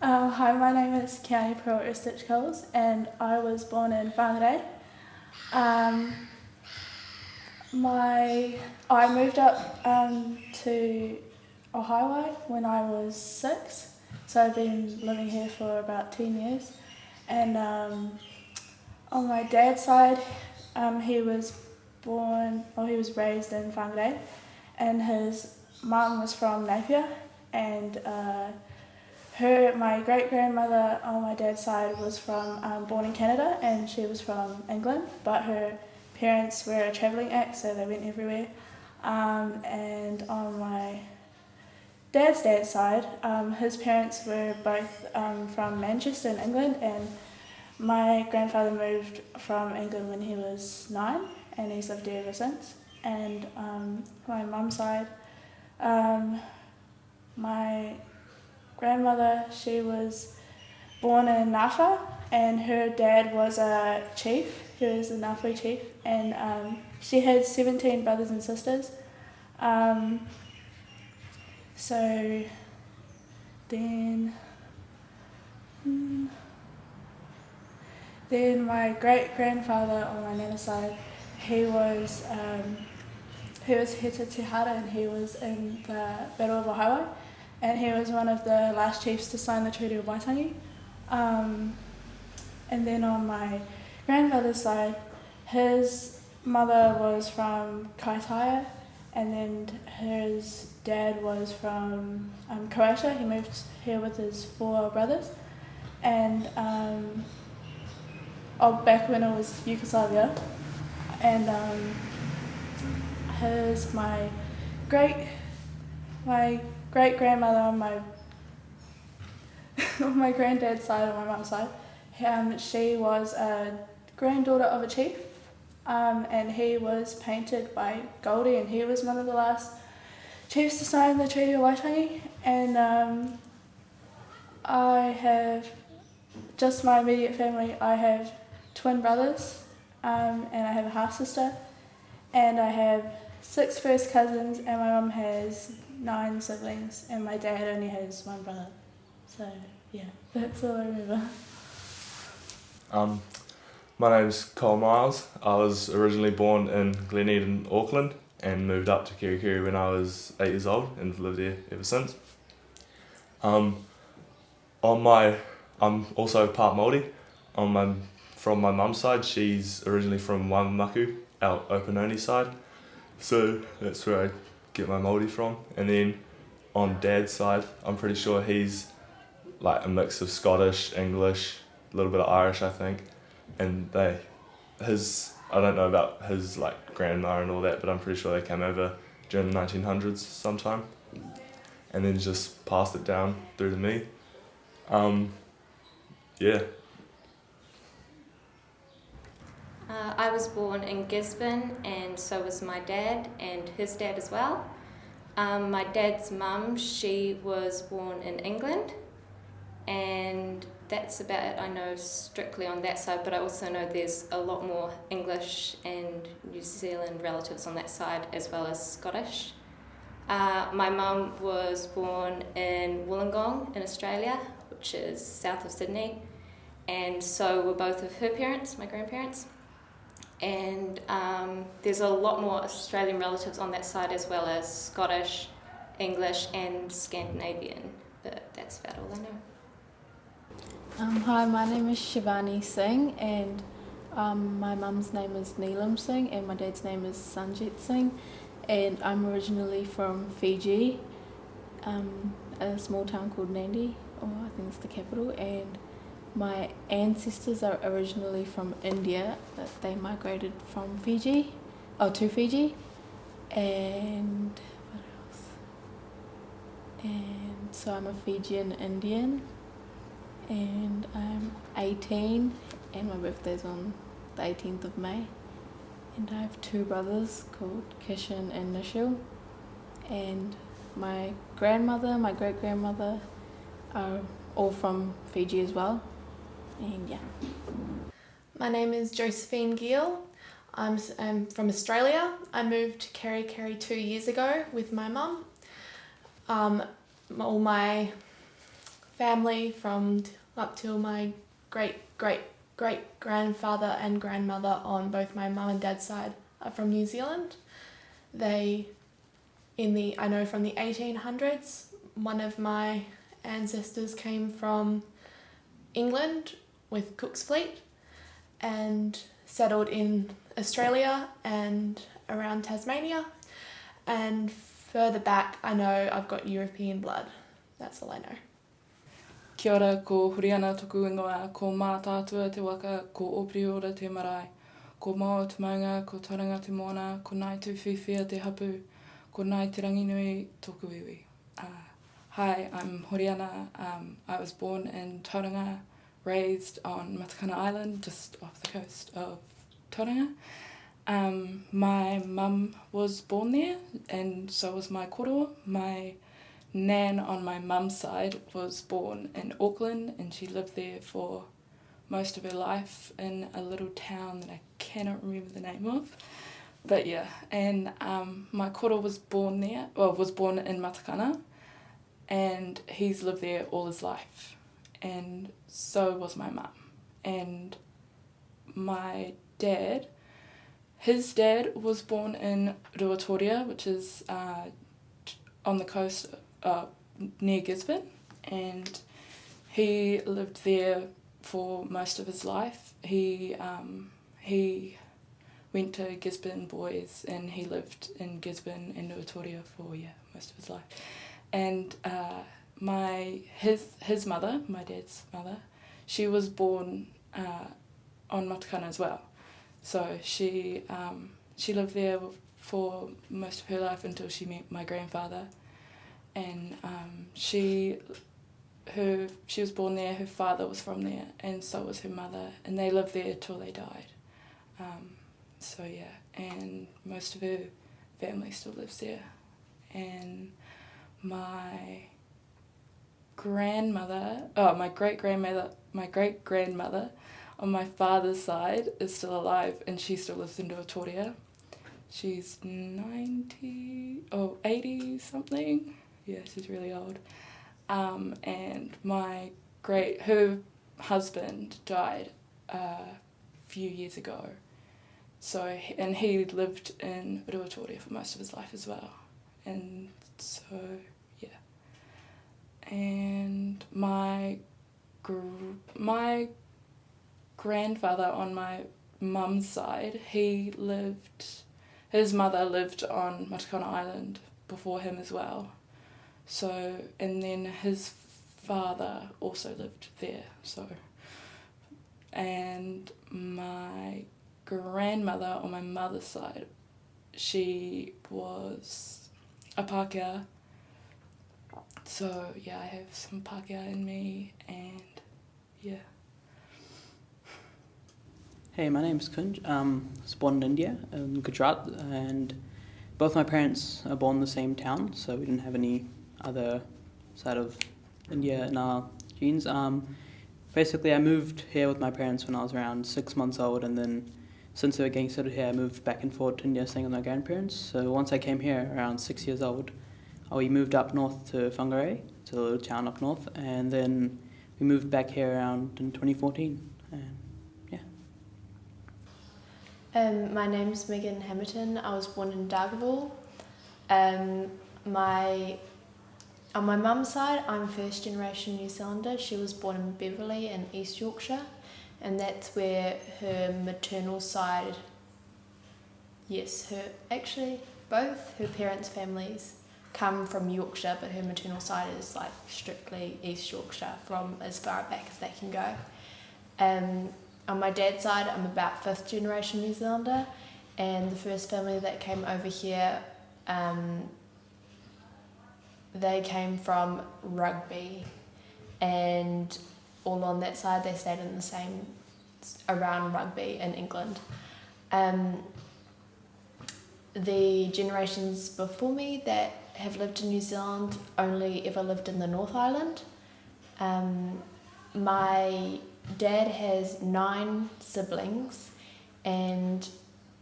Hi, my name is Kiani Pearl Erstich-Coles and I was born in Whangarei. I moved up to Ohio when I was 6, so I've been living here for about 10 years. And on my dad's side, he was raised in Whangarei, and his mum was from Napier, and My great-grandmother on my dad's side was born in Canada, and she was from England, but her parents were a travelling act, so they went everywhere. And on my dad's side, his parents were both from Manchester in England, and my grandfather moved from England when he was 9, and he's lived there ever since. And my mum's side, my grandmother, she was born in Nafa, and her dad was a chief. He was a Ngāwhai chief, and she had 17 brothers and sisters. So then my great-grandfather on my nana's side, he was Heta Tihara, and he was in the Battle of Ohio, and he was one of the last chiefs to sign the Treaty of Waitangi. And then on my grandfather's side, his mother was from Kaitaia, and then his dad was from Croatia. He moved here with his 4 brothers, and back when it was Yugoslavia, and my great-grandmother on my granddad's side, on my mum's side, she was a granddaughter of a chief, and he was painted by Goldie, and he was one of the last chiefs to sign the Treaty of Waitangi. And I have just my immediate family. I have twin brothers, and I have a half-sister, and I have 6 first cousins, and my mum has 9 siblings, and my dad only has 1 brother. So yeah, that's all I remember. My name's Cole Miles. I was originally born in Gleneden, Auckland, and moved up to Kerikeri when I was 8 years old, and lived there ever since. I'm also part Māori. From my mum's side, she's originally from Waimaku, our Opunoni side, so that's where I get my Māori from. And then on dad's side, I'm pretty sure he's like a mix of Scottish, English, a little bit of Irish, I think. And I don't know about his like grandma and all that, but I'm pretty sure they came over during the 1900s sometime, and then just passed it down through to me. Yeah. I was born in Gisborne, and so was my dad and his dad as well. My dad's mum, she was born in England, and that's about it I know strictly on that side, but I also know there's a lot more English and New Zealand relatives on that side, as well as Scottish. My mum was born in Wollongong in Australia, which is south of Sydney, and so were both of her parents, my grandparents. And there's a lot more Australian relatives on that side, as well as Scottish, English and Scandinavian, but that's about all I know. Hi, my name is Shivani Singh, and my mum's name is Neelam Singh, and my dad's name is Sanjit Singh, and I'm originally from Fiji, a small town called Nandi, or I think it's the capital, and my ancestors are originally from India, but they migrated from Fiji, to Fiji, and what else? And so I'm a Fijian Indian, and I'm 18, and my birthday's on the 18th of May, and I have 2 brothers called Kishan and Nishil, and my grandmother, my great-grandmother are all from Fiji as well, and yeah. My name is Josephine Gill. I'm from Australia. I moved to Kerikeri 2 years ago with my mum. All my family from up till my great-great-great-grandfather and grandmother on both my mum and dad's side are from New Zealand. I know from the 1800s, one of my ancestors came from England with Cook's Fleet and settled in Australia and around Tasmania. And further back, I know I've got European blood. That's all I know. Kia ora, ko huri ana toku ingoa, ko mā tātua te waka, ko opiri ora te marae. Ko mau te maunga, ko tauranga te moana, ko nai tu whiwhia te hapu, ko nai te ranginui toku iwi. Hi, I'm Horiana. I was born in Tauranga, raised on Matakana Island, just off the coast of Tauranga. My mum was born there, and so was my koro. My nan on my mum's side was born in Auckland, and she lived there for most of her life in a little town that I cannot remember the name of. But yeah, and my koro was born there, was born in Matakana, and he's lived there all his life. And so was my mum. And my dad, his dad was born in Rotorua, which is on the coast near Gisborne, and he lived there for most of his life. He went to Gisborne Boys, and he lived in Gisborne and Rotorua for most of his life. And his mother, my dad's mother, she was born on Matakana as well. So she lived there for most of her life until she met my grandfather, and she was born there. Her father was from there, and so was her mother, and they lived there till they died. So yeah, and most of her family still lives there, and my great grandmother on my father's side is still alive, and she still lives in Rotorua. She's 80 something. Yeah, she's really old. And her husband died a few years ago. So, and he lived in Rotorua for most of his life as well. And so, yeah. And my grandfather on my mum's side, his mother lived on Matakana Island before him as well. So, and then his father also lived there. So, and my grandmother on my mother's side, she was a Pākehā. So yeah, I have some Pākehā in me, and yeah. Hey, my name's Kunj. I was born in India, in Gujarat, and both my parents are born in the same town, so we didn't have any other side of India in our genes. Basically, I moved here with my parents when I was around 6 months old, and then since they were getting settled here, I moved back and forth to India staying with my grandparents. So once I came here around 6 years old, we moved up north to Whangarei, to a little town up north, and then we moved back here around in 2014. And my name's Megan Hamilton. I was born in Dargaville. On my mum's side, I'm first generation New Zealander. She was born in Beverley in East Yorkshire, and that's where her maternal side, both her parents' families come from Yorkshire, but her maternal side is like strictly East Yorkshire from as far back as they can go. On my dad's side, I'm about 5th generation New Zealander, and the first family that came over here, they came from Rugby, and all on that side they stayed in the same, around Rugby in England. The generations before me that have lived in New Zealand only ever lived in the North Island. My dad has 9 siblings, and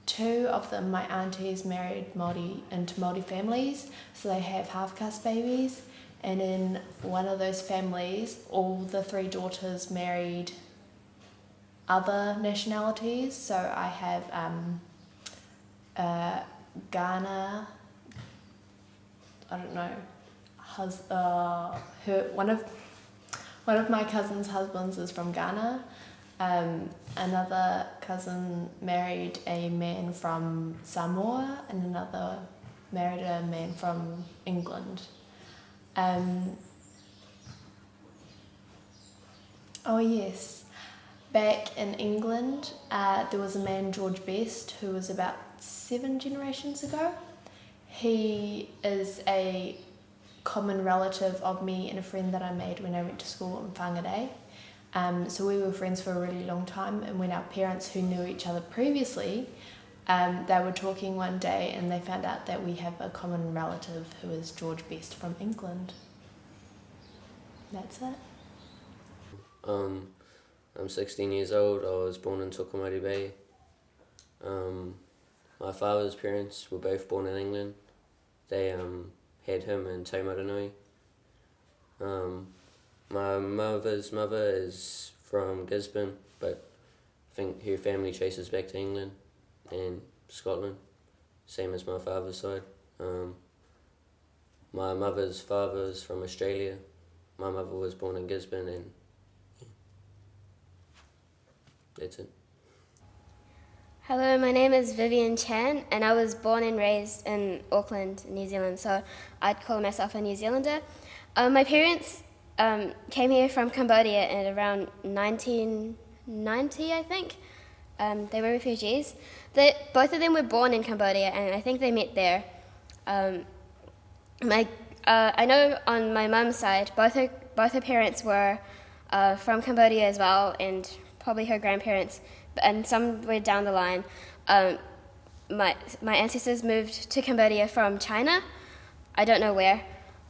2 of them, my aunties, married into Māori families, so they have half-caste babies, and in one of those families, all the 3 daughters married other nationalities. So I have Ghana, I don't know, one of my cousin's husbands is from Ghana. Another cousin married a man from Samoa, and another married a man from England. Oh yes. Back in England, there was a man, George Best, who was about 7 generations ago. He is a common relative of me and a friend that I made when I went to school in Whangarei. So we were friends for a really long time, and when our parents, who knew each other previously, they were talking one day and they found out that we have a common relative who is George Best from England. That's it. I'm 16 years old. I was born in Tolaga Bay. My father's parents were both born in England. They had him in Taumaranui. My mother's mother is from Gisborne, but I think her family traces back to England and Scotland, same as my father's side. My mother's father is from Australia. My mother was born in Gisborne, and that's it. Hello, my name is Vivian Chan, and I was born and raised in Auckland, New Zealand, so I'd call myself a New Zealander. My parents came here from Cambodia in around 1990, I think. They were refugees. Both of them were born in Cambodia, and I think they met there. I know on my mum's side, both her parents were from Cambodia as well, and probably her grandparents, and somewhere down the line, my ancestors moved to Cambodia from China. I don't know where.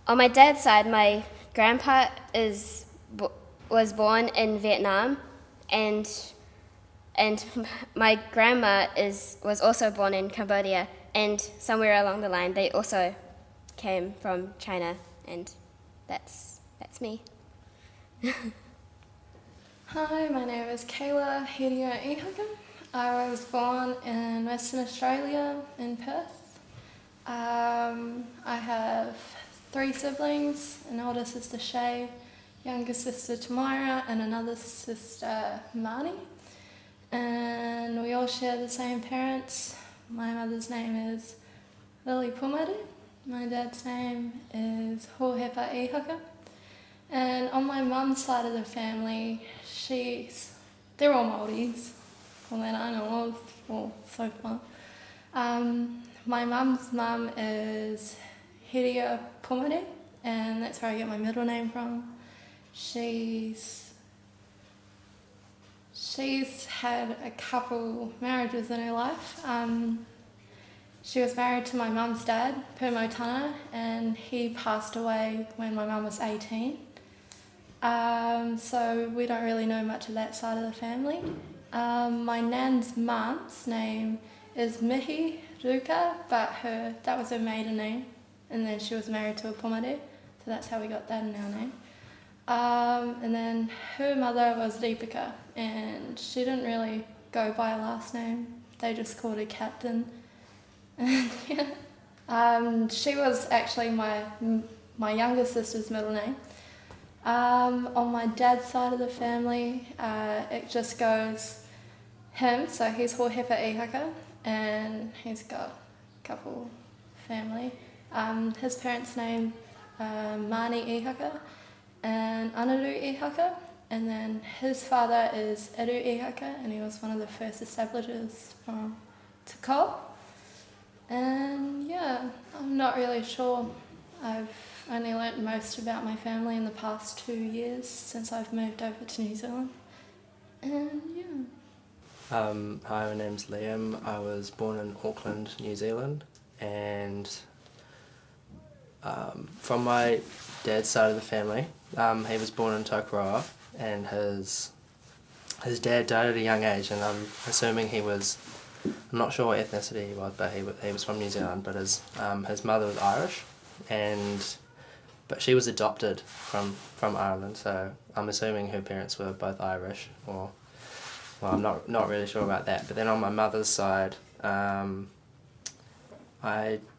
On my dad's side, my grandpa was born in Vietnam, and my grandma was also born in Cambodia, and somewhere along the line they also came from China, and that's me. Hi, my name is Kayla Ihaka. I was born in Western Australia in Perth. I have 3 siblings, an older sister Shay, younger sister Tamara, and another sister Marnie. And we all share the same parents. My mother's name is Lily Pumari. My dad's name is Hohepa Ihaka. And on my mum's side of the family, they're all Māoris, all that I know of, well, so far. My mum's mum is Hiria Pumari, and that's where I get my middle name from. She's had a couple marriages in her life. She was married to my mum's dad, Pūmo Tana, and he passed away when my mum was 18. So we don't really know much of that side of the family. My nan's mum's name is Mihi Ruka, but that was her maiden name, and then she was married to a Pomare, so that's how we got that in our name. And then her mother was Deepika, and she didn't really go by a last name. They just called her Captain. She was actually my younger sister's middle name. On my dad's side of the family, it just goes him, so he's Hohepa Ihaka, and he's got a couple family. His parents' name Mani Ihaka and Anaru Ihaka, and then his father is Eru Ihaka, and he was one of the first establishers from Te Ko. And yeah, I'm not really sure. I've only learnt most about my family in the past 2 years since I've moved over to New Zealand. And yeah. Hi, my name's Liam. I was born in Auckland, New Zealand, and from my dad's side of the family, he was born in Okaihau, and his dad died at a young age, and I'm assuming I'm not sure what ethnicity he was, but he was from New Zealand, but his mother was Irish, but she was adopted from Ireland, so I'm assuming her parents were both Irish, well, I'm not really sure about that. But then on my mother's side, I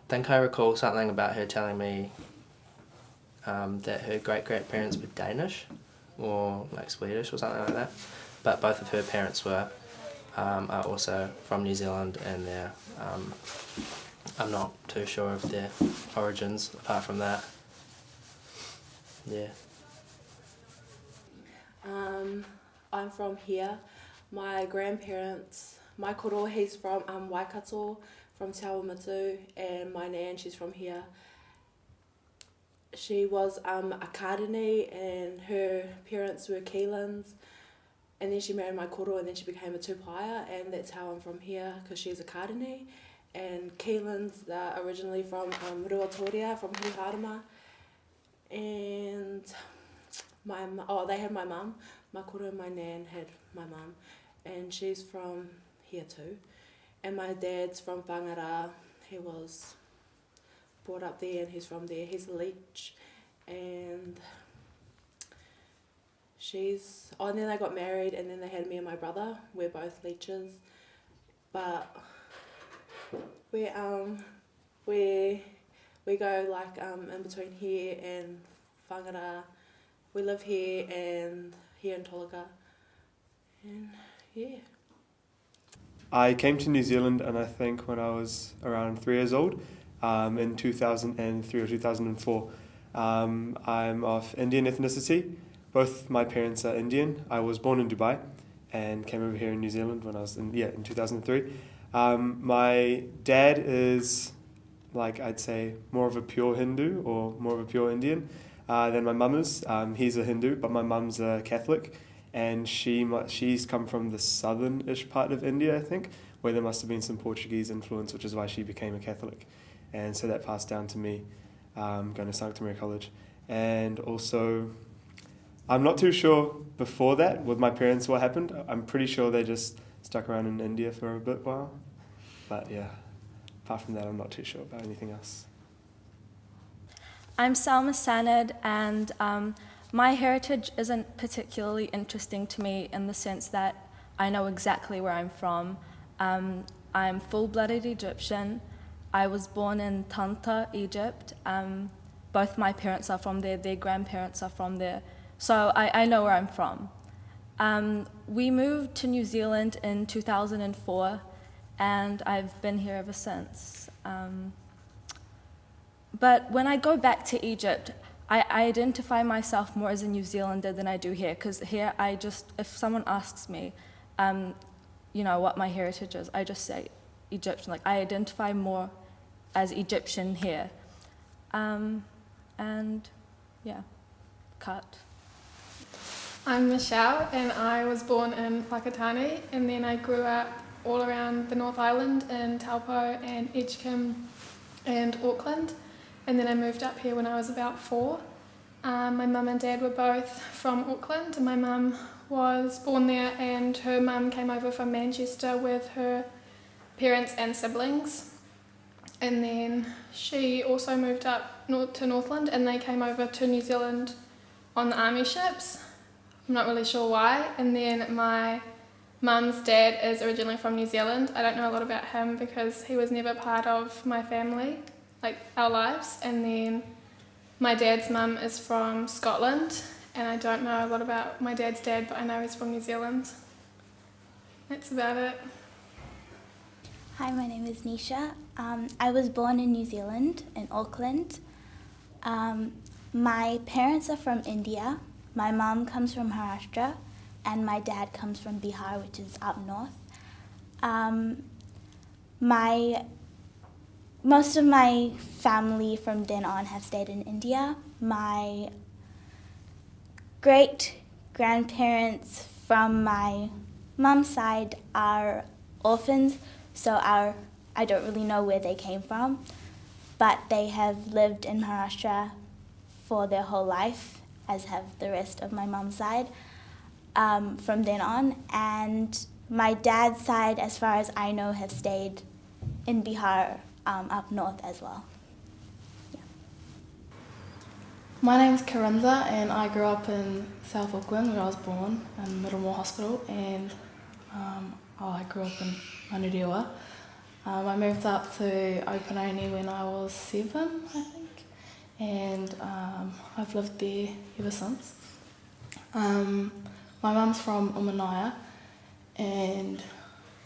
think I recall something about her telling me that her great-grandparents were Danish, or like Swedish or something like that, but both of her parents are also from New Zealand, and I'm not too sure of their origins apart from that. Yeah. I'm from here. My grandparents, my koro, he's from Waikato, from Te Awamatu, and my nan, she's from here. She was a Kārini and her parents were Keelans, and then she married my koro and then she became a tūpaia, and that's how I'm from here, because she's a Kārini. And Keelans are originally from Rotorua, from Huharama. And they had my mum. My koro and my nan had my mum, and she's from here too. And my dad's from Whangara. He was brought up there and he's from there. He's a leech. And and then they got married and then they had me and my brother. We're both leeches. But we go like in between here and Whangara. We live here and here in Tolaga. And yeah. I came to New Zealand, and I think when I was around 3 years old, in 2003 or 2004. I'm of Indian ethnicity. Both my parents are Indian. I was born in Dubai and came over here in New Zealand when I was in 2003. My dad is, like, I'd say more of a pure Hindu or more of a pure Indian than my mum is. He's a Hindu, but my mum's a Catholic. And she's come from the southern-ish part of India, I think, where there must have been some Portuguese influence, which is why she became a Catholic. And so that passed down to me, going to Aotearoa College. And also, I'm not too sure before that with my parents what happened. I'm pretty sure they just stuck around in India for a while. But yeah, apart from that, I'm not too sure about anything else. I'm Salma Sanad, and my heritage isn't particularly interesting to me in the sense that I know exactly where I'm from. I'm full-blooded Egyptian. I was born in Tanta, Egypt. Both my parents are from there, their grandparents are from there. So I know where I'm from. We moved to New Zealand in 2004, and I've been here ever since. But when I go back to Egypt, I identify myself more as a New Zealander than I do here, because here if someone asks me, what my heritage is, I just say Egyptian. Like, I identify more as Egyptian here. Cut. I'm Michelle, and I was born in Whakatane, and then I grew up all around the North Island in Taupo and Edgecombe and Auckland, and then I moved up here when I was about 4. My mum and dad were both from Auckland, and my mum was born there, and her mum came over from Manchester with her parents and siblings, and then she also moved up to Northland, and they came over to New Zealand on the army ships. I'm not really sure why. And then my mum's dad is originally from New Zealand. I don't know a lot about him because he was never part of my family, like our lives. And then my dad's mum is from Scotland, and I don't know a lot about my dad's dad, but I know he's from New Zealand. That's about it. Hi, my name is Nisha. I was born in New Zealand, in Auckland. My parents are from India. My mum comes from Maharashtra, and my dad comes from Bihar, which is up north. Most of my family from then on have stayed in India. My great-grandparents from my mum's side are orphans, so I don't really know where they came from, but they have lived in Maharashtra for their whole life, as have the rest of my mum's side from then on. And my dad's side, as far as I know, have stayed in Bihar up north as well. Yeah. My name's Karinza, and I grew up in South Auckland where I was born, in Middlemore Hospital, and I grew up in Aotearoa. I moved up to Opunoni when I was 7, I think, and I've lived there ever since. My mum's from Umanaya and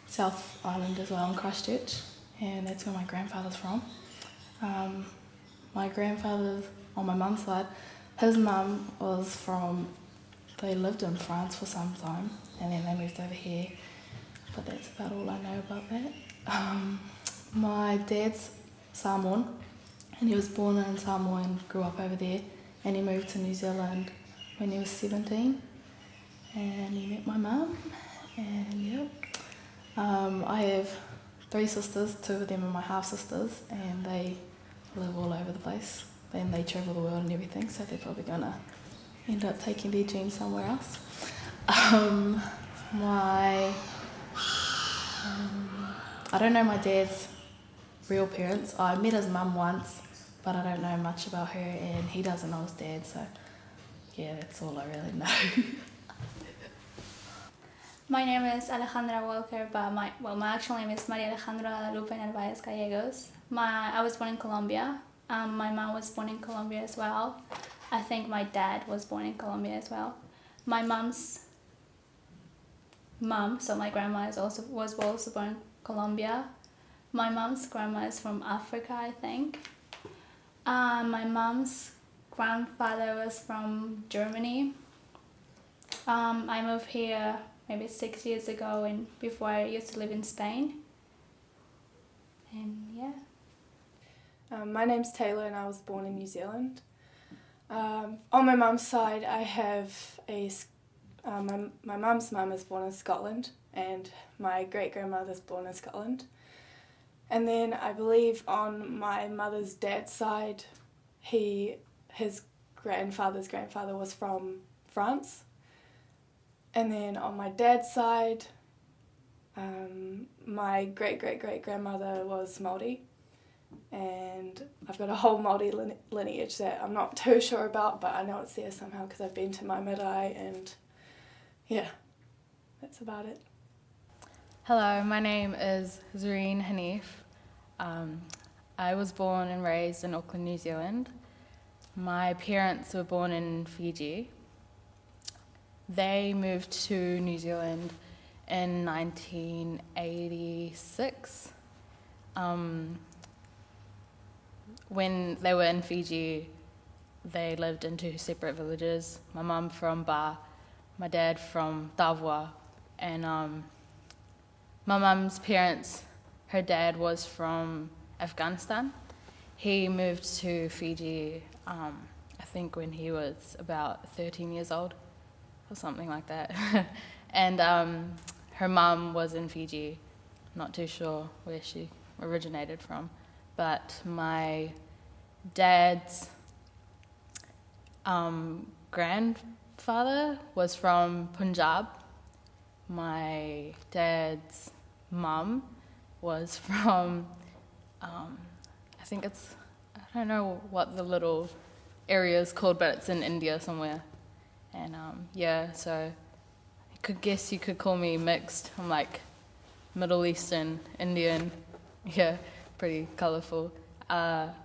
South Island as well, in Christchurch, and that's where my grandfather's from. My grandfather, on my mum's side, his mum was from they lived in France for some time and then they moved over here, but that's about all I know about that. My dad's Samoan and he was born in Samoa and grew up over there, and he moved to New Zealand when he was 17 and he met my mum, and yeah. I have 3 sisters, 2 of them are my half-sisters, and they live all over the place and they travel the world and everything, so they're probably gonna end up taking their genes somewhere else. I don't know my dad's real parents. I met his mum once, but I don't know much about her, and he doesn't know his dad, so yeah, that's all I really know. My name is Alejandra Walker, but my actual name is Maria Alejandra Lupe Narvaez Gallegos. I was born in Colombia. My mom was born in Colombia as well. I think my dad was born in Colombia as well. My mom's mom, so my grandma was also born in Colombia. My mom's grandma is from Africa, I think. My mom's grandfather was from Germany. I moved here maybe 6 years ago, and before I used to live in Spain. And yeah. My name's Taylor and I was born in New Zealand. On my mum's side, I have my mum's mum is born in Scotland and my great-grandmother's born in Scotland. And then I believe on my mother's dad's side, his grandfather's grandfather was from France. And then on my dad's side, my great-great-great-grandmother was Māori. And I've got a whole Māori lineage that I'm not too sure about, but I know it's there somehow because I've been to my marae, and yeah, that's about it. Hello, my name is Zareen Hanif. I was born and raised in Auckland, New Zealand. My parents were born in Fiji. They moved to New Zealand in 1986. When they were in Fiji, they lived in 2 separate villages. My mum from Ba, my dad from Tavua, and my mum's parents, her dad was from Afghanistan. He moved to Fiji, I think when he was about 13 years old, or something like that. And her mum was in Fiji, not too sure where she originated from. But my dad's grandfather was from Punjab. My dad's mum was from, I don't know what the little area is called, but it's in India somewhere. And yeah, so you could call me mixed. I'm like Middle Eastern, Indian, yeah. Pretty colourful.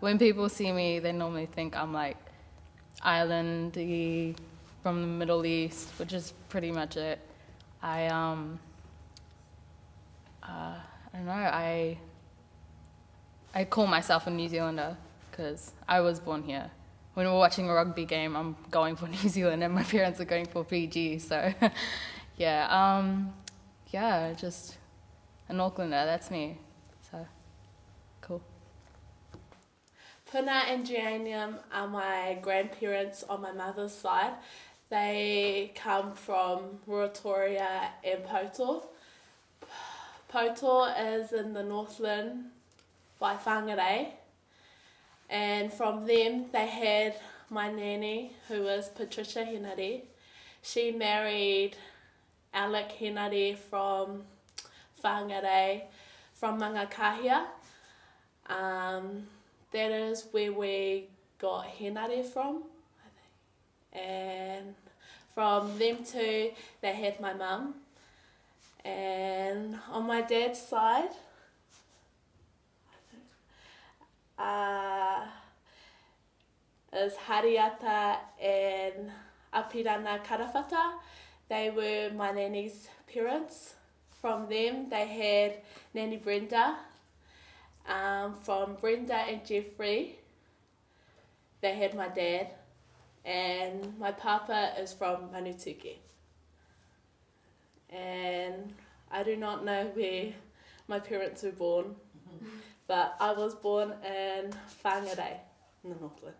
When people see me, they normally think I'm like islandy from the Middle East, which is pretty much it. I don't know, I call myself a New Zealander because I was born here. When we're watching a rugby game, I'm going for New Zealand and my parents are going for Fiji, so yeah, just an Aucklander, that's me. So cool. Puna and Geranium are my grandparents on my mother's side. They come from Rotorua and Poto. Poto is in the Northland by Whangarei. And from them they had my nanny, who was Patricia Henare. She married Alec Henare from Whangarei, from Mangakahia. That is where we got Henare from, I think. And from them two, they had my mum. And on my dad's side, is Hariata and Apirana Karawhata. They were my nanny's parents. From them, they had Nanny Brenda. From Brenda and Jeffrey, they had my dad. and my papa is from Manutuke. And I do not know where my parents were born, but I was born in Whangarei, in the Northland.